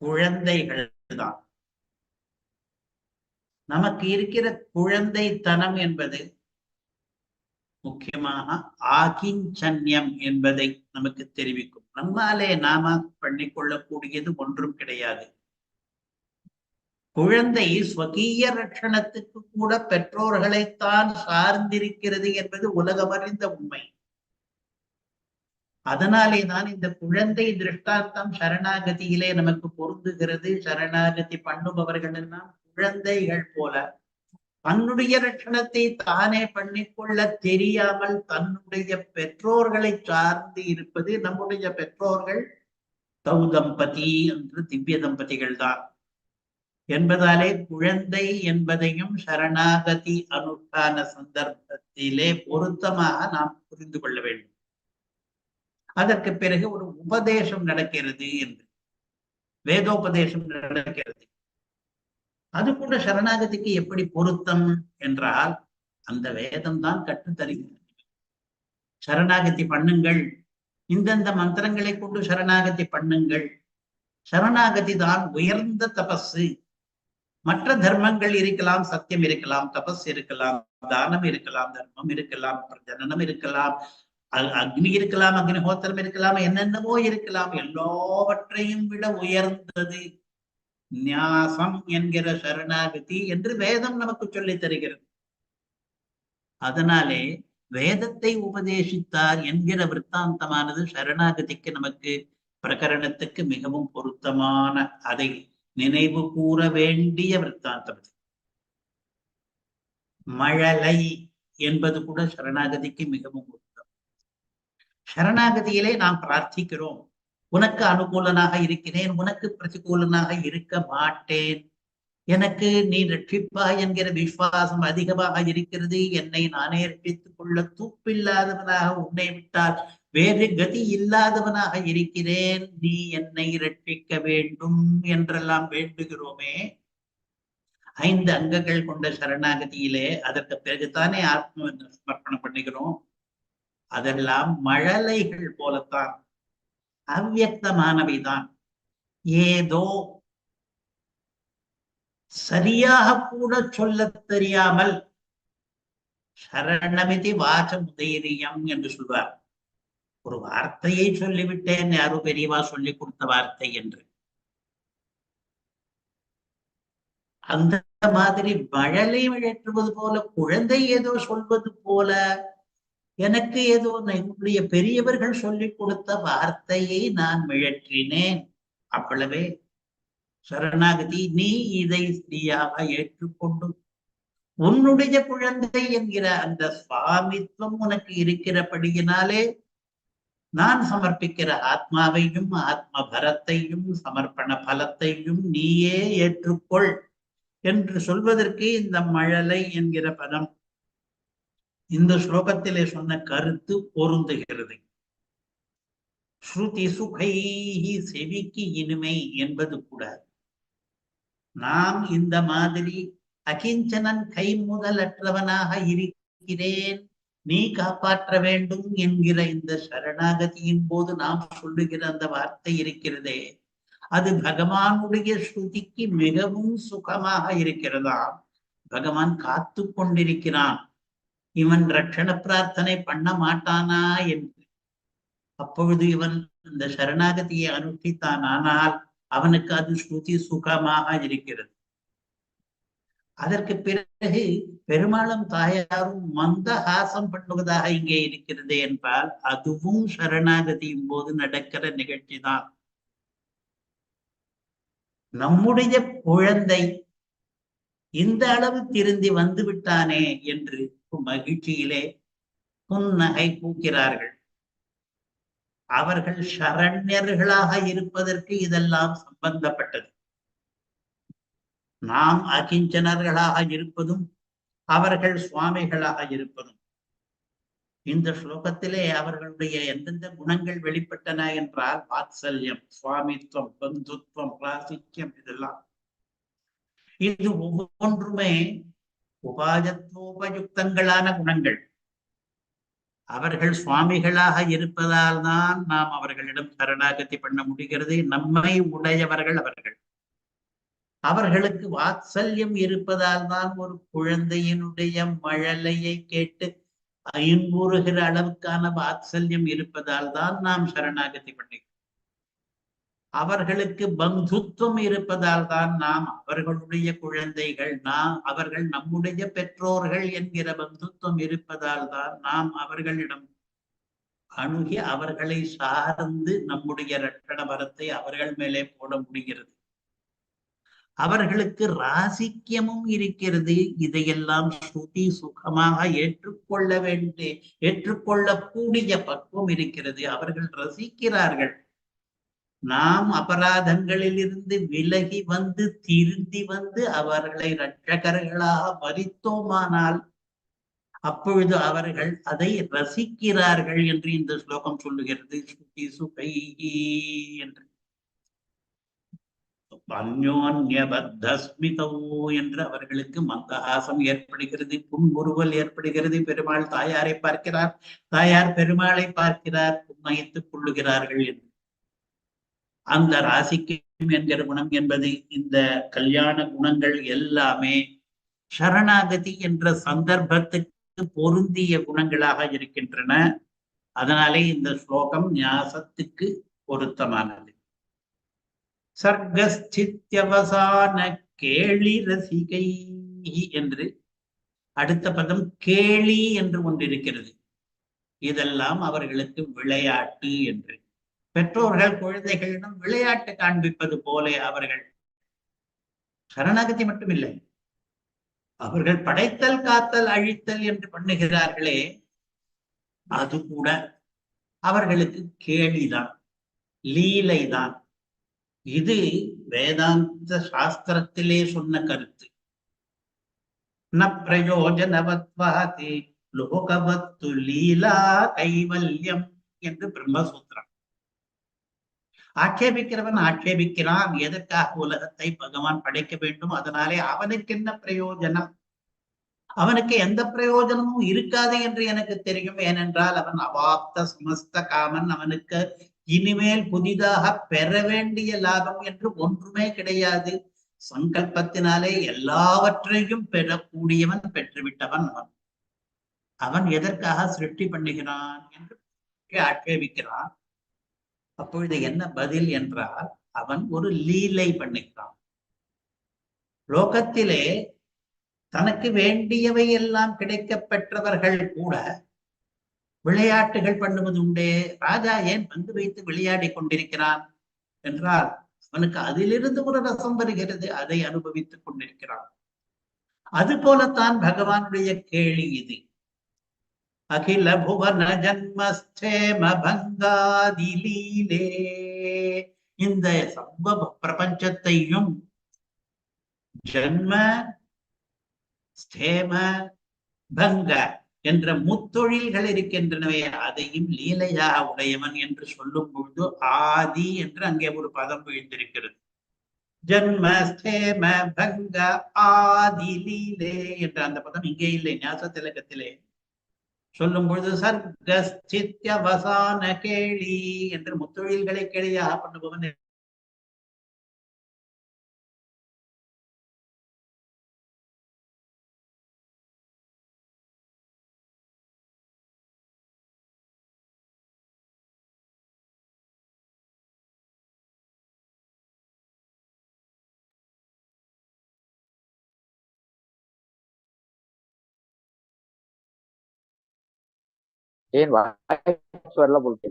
குழந்தைகள் தான். நமக்கு இருக்கிற குழந்தைத்தனம் என்பது முக்கியமாக ஆகிஞ்சன்யம் என்பதை நமக்கு தெரிவிக்கும். நம்மாலே நாம பண்ணிக்கொள்ளக்கூடியது ஒன்றும் கிடையாது. குழந்தை ஸ்வகீய ரட்சணத்துக்கு கூட பெற்றோர்களைத்தான் சார்ந்திருக்கிறது என்பது உலகமறிந்த உண்மை. அதனாலே தான் இந்த குழந்தை திருஷ்டாந்தம் சரணாகதியிலே நமக்கு பொருந்துகிறது. சரணாகதி பண்ணுபவர்கள் எல்லாம் குழந்தைகள் போல தன்னுடைய ரட்சணத்தை தானே பண்ணிக்கொள்ள தெரியாமல் தன்னுடைய பெற்றோர்களை சார்ந்து இருப்பது. நம்முடைய பெற்றோர்கள் தௌதம்பதி என்று திவ்ய தம்பதிகள் தான் என்பதாலே குழந்தை என்பதையும் சரணாகதி அனுஷ்டான சந்தர்ப்பத்திலே பொருத்தமாக நாம் புரிந்து கொள்ள வேண்டும். அதற்கு பிறகு ஒரு உபதேசம் நடக்கிறது என்று, வேதோபதேசம் நடக்கிறது. அது கூட சரணாகதிக்கு எப்படி பொருத்தம் என்றால், அந்த வேதம் தான் கற்றுத்தருகிறது. சரணாகதி பண்ணுங்கள், இந்தந்த மந்திரங்களை கொண்டு சரணாகதி பண்ணுங்கள். சரணாகதி தான் உயர்ந்த தபசு. மற்ற தர்மங்கள் இருக்கலாம், சத்தியம் இருக்கலாம், தபஸ் இருக்கலாம், தானம் இருக்கலாம், தர்மம் இருக்கலாம், பிரஜனனம் இருக்கலாம், அக்னி இருக்கலாம், அக்னிஹோத்திரம் இருக்கலாம், என்னென்னவோ இருக்கலாம். எல்லாவற்றையும் விட உயர்ந்தது ஞாசம் என்கிற சரணாகதி என்று வேதம் நமக்கு சொல்லித் தருகிறது. அதனாலே வேதத்தை உபதேசித்தார் என்கிற விற்த்தாந்தமானது சரணாகதிக்கு நமக்கு பிரகரணத்துக்கு மிகவும் பொருத்தமான, அதை நினைவு கூற வேண்டிய விற்த்தாந்தம். மழலை என்பது கூட சரணாகதிக்கு மிகவும் பொருத்தம். சரணாகதியிலே நாம் பிரார்த்திக்கிறோம், உனக்கு அனுகூலனாக இருக்கிறேன், உனக்கு பிரதிகூலனாக இருக்க மாட்டேன், எனக்கு நீ ரட்சிப்பாய் என்கிற விசுவாசம் அதிகமாக இருக்கிறது, என்னை நானே ரட்சித்துக் கொள்ள தூப்பில்லாதவனாக உன்னை விட்டால் வேறு கதி இல்லாதவனாக இருக்கிறேன், நீ என்னை ரட்சிக்க வேண்டும் என்றெல்லாம் வேண்டுகிறோமே. 5 அங்கங்கள் கொண்ட சரணாகதியிலே அதற்கு பிறகுதானே ஆத்ம சமர்ப்பணம் பண்ணுகிறோம். அதெல்லாம் மழலைகள் போலத்தான், அவ்வியக்தமானவைதான். ஏதோ சரியாக கூட சொல்ல தெரியாமல் சரணமிதி வாசம் உதயம் என்று சொல்வார். ஒரு வார்த்தையை சொல்லிவிட்டேன், யாரோ பெரியவா சொல்லி கொடுத்த வார்த்தை என்று. அந்த மாதிரி மழலை விழற்றுவது போல, குழந்தை ஏதோ சொல்வது போல எனக்கு ஏதோ என்னுடைய பெரியவர்கள் சொல்லிக் கொடுத்த வார்த்தையை நான் மிழற்றினேன், அவ்வளவே. சரணாகதி, நீ இதை ஸ்ரீயாக ஏற்றுக்கொண்டு உன்னுடைய குழந்தை என்கிற அந்த சுவாமித்துவம் உனக்கு இருக்கிறபடியினாலே நான் சமர்ப்பிக்கிற ஆத்மாவையும் ஆத்ம பரத்தையும் சமர்ப்பண பலத்தையும் நீயே ஏற்றுக்கொள் என்று சொல்வதற்கு இந்த மழலை என்கிற பதம் இந்த ஸ்லோகத்திலே சொன்ன கருத்து பொருந்துகிறது. ஸ்ருதி சுகைஹி, செவிக்கு இனிமை என்பது கூட நாம் இந்த மாதிரி அகிஞ்சனன் கை முதலற்றவனாக இருக்கிறேன், நீ காப்பாற்ற வேண்டும் என்கிற இந்த சரணாகதியின் போது நாம் சொல்லுகிற அந்த வார்த்தை இருக்கிறதே, அது பகவானுடைய ஸ்ருதிக்கு மிகவும் சுகமாக இருக்கிறதா. பகவான் காத்து கொண்டிருக்கிறான், இவன் ரட்சண பிரார்த்தனை பண்ண மாட்டானா என்று. அப்பொழுது இவன் இந்த சரணாகதியை அனுஷ்டித்தான், ஆனால் அவனுக்கு அது ஸ்ருதி சுகமாக இருக்கிறது. அதற்கு பிறகு பெருமாளும் தாயாரும் மந்தஹாசம் பண்ணுவதாக இங்கே இருக்கிறது என்றால் அதுவும் சரணாகதியின் போது நடக்கிற நிகழ்ச்சி தான். நம்முடைய குழந்தை இந்த அளவு திருந்தி வந்து விட்டானே என்று மகிழ்ச்சியிலே புன்னகை பூக்கிறார்கள். அவர்கள் சரண்யர்களாக இருப்பதற்கு இதெல்லாம் சம்பந்தப்பட்டது. நாம் அகிஞ்சனர்களாக இருப்பதும் அவர்கள் சுவாமிகளாக இருப்பதும். இந்த ஸ்லோகத்திலே அவர்களுடைய எந்தெந்த குணங்கள் வெளிப்பட்டன என்றால் வாத்சல்யம், சுவாமித்துவம், பந்துத்துவம், ராசிக்கியம், இதெல்லாம். இது ஒவ்வொன்றுமே உபாயத்தோபயுக்தங்களான குணங்கள். அவர்கள் சுவாமிகளாக இருப்பதால் தான் நாம் அவர்களிடம் சரணாகதி பண்ண முடிகிறது. நம்மை உடையவர்கள் அவர்கள். அவர்களுக்கு வாத்சல்யம் இருப்பதால் தான் ஒரு குழந்தையினுடைய மழலையை கேட்டு இன்புறுகிற அளவுக்கான வாத்சல்யம் இருப்பதால் தான் நாம் சரணாகதி பண்ணுகிறோம். அவர்களுக்கு பந்துத்துவம் இருப்பதால் தான் நாம் அவர்களுடைய குழந்தைகள், அவர்கள் நம்முடைய பெற்றோர்கள் என்கிற பந்துத்துவம் இருப்பதால் தான் நாம் அவர்களிடம் அணுகி அவர்களை சார்ந்து நம்முடைய ரட்சண பரத்தை அவர்கள் மேலே போட முடிகிறது. அவர்களுக்கு ராசிக்கியமும் இருக்கிறது. இதையெல்லாம் ஸ்ருதி சுகமாக ஏற்றுக்கொள்ளக்கூடிய பக்குவம் இருக்கிறது. அவர்கள் ரசிக்கிறார்கள். நாம் அபராதங்களில் இருந்து விலகி வந்து திருந்தி வந்து அவர்களை இரட்சகர்களாக மதித்தோமானால் அப்பொழுது அவர்கள் அதை ரசிக்கிறார்கள் என்று இந்த ஸ்லோகம் சொல்லுகிறது. ஸ்ருதி சுகை என்று அந்யோன்யபத்தஸ்மிதோ என்று அவர்களுக்கு மந்தஹாசம் ஏற்படுகிறது, புன்முறுவல் ஏற்படுகிறது. பெருமாள் தாயாரை பார்க்கிறார், தாயார் பெருமாளை பார்க்கிறார், புன்னகைத்துக் கொள்ளுகிறார்கள் என்று. அந்த ராசிக்கும் என்கிற குணம் என்பது இந்த கல்யாண குணங்கள் எல்லாமே சரணாகதி என்ற சந்தர்ப்பத்துக்கு பொருந்திய குணங்களாக இருக்கின்றன. அதனாலே இந்த ஸ்லோகம் ஞாசத்துக்கு பொருத்தமானது. சர்க்கஸ்தித்யவசான கேளி ரசிகை என்று அடுத்த பதம் கேளி என்று ஒன்றிருக்கிறது. இதெல்லாம் அவர்களுக்கு விளையாட்டு என்று. பெற்றோர்கள் குழந்தைகளிடம் விளையாட்டு காண்பிப்பது போல அவர்கள் சரணாகதி மட்டுமில்லை, அவர்கள் படைத்தல் காத்தல் அழித்தல் என்று பண்ணுகிறார்களே, அது கூட அவர்களுக்கு கேலிதான், லீலைதான். இது வேதாந்த சாஸ்திரத்திலே சொன்ன கருத்து. ந பிரயோஜனவத்வாதி லோகவத்து லீலா கைவல்யம் என்று பிரம்மசூத்திரம். ஆட்சேபிக்கிறவன் ஆட்சேபிக்கிறான், எதற்காக உலகத்தை பகவான் படைக்க வேண்டும், அதனாலே அவனுக்கு என்ன பிரயோஜனம், அவனுக்கு எந்த பிரயோஜனமும் இருக்காது என்று எனக்கு தெரியும். ஏனென்றால் அவன் அவாப்த சமஸ்த காமன், அவனுக்கு இனிமேல் புதிதாக பெற வேண்டிய லாபம் என்று ஒன்றுமே கிடையாது. சங்கல்பத்தினாலே எல்லாவற்றையும் பெறக்கூடியவன், பெற்றுவிட்டவன் அவன். அவன் எதற்காக சிருஷ்டி பண்ணுகிறான் என்று ஆட்சேபிக்கிறான். அப்பொழுது என்ன பதில் என்றால், அவன் ஒரு லீலை பண்ணுகிறான். லோகத்திலே தனக்கு வேண்டியவை எல்லாம் கிடைக்க பெற்றவர்கள் கூட விளையாட்டுகள் பண்ணுவது உண்டே. ராஜா ஏன் பந்து வைத்து விளையாடி கொண்டிருக்கிறான் என்றால் அவனுக்கு அதிலிருந்து ஒரு ரசம் வருகிறது, அதை அனுபவித்துக் கொண்டிருக்கிறான். அது போலத்தான் பகவானுடைய கேள்வி இது. அகில புவன ஜன்மஸ்தேம பங்காதிலீலே, இந்த சர்வ பிரபஞ்சத்தையும் ஜன்ம ஸ்தேம பங்க என்ற முத்தொழில்கள் இருக்கின்றனவே அதையும் லீலையாக உடையவன் என்று சொல்லும் பொழுது ஆதி என்று அங்கே ஒரு பதம் விழுந்திருக்கிறது. ஜன்ம ஸ்தேம பங்க ஆதி லீலே என்ற அந்த பதம் இங்கே இல்லை, ஞாச திலகத்திலே சொல்லும் பொழுது சர்க்கஸ்தித்யவசான கேளி என்று முத்தொழில்களை கேளியாக பண்ணுபவன். ஏன் வாய்ஸ் வரல போட்டு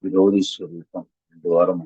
விரோதி ஸ்வரூபம் 2 வாரம்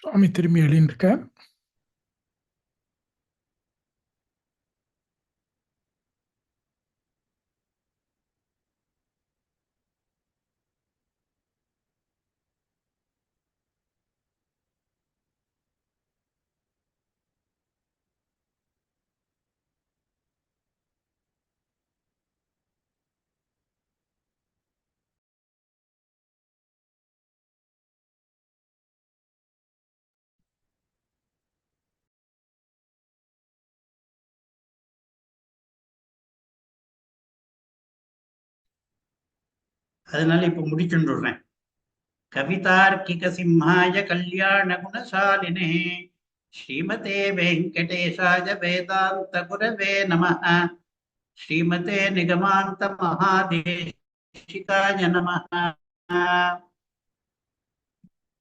சுவாமி திரும்பி எழுந்திருக்க. அதனால இப்ப முடிச்சுடுறேன். கவிதார்க்கிக சிம்ஹாய கல்யாண குணசாலினே ஸ்ரீமதே வெங்கடேஷாய வேதாந்த குரவே நமः. ஸ்ரீமதே நிகமாந்த மகாதேசிகாய நமः.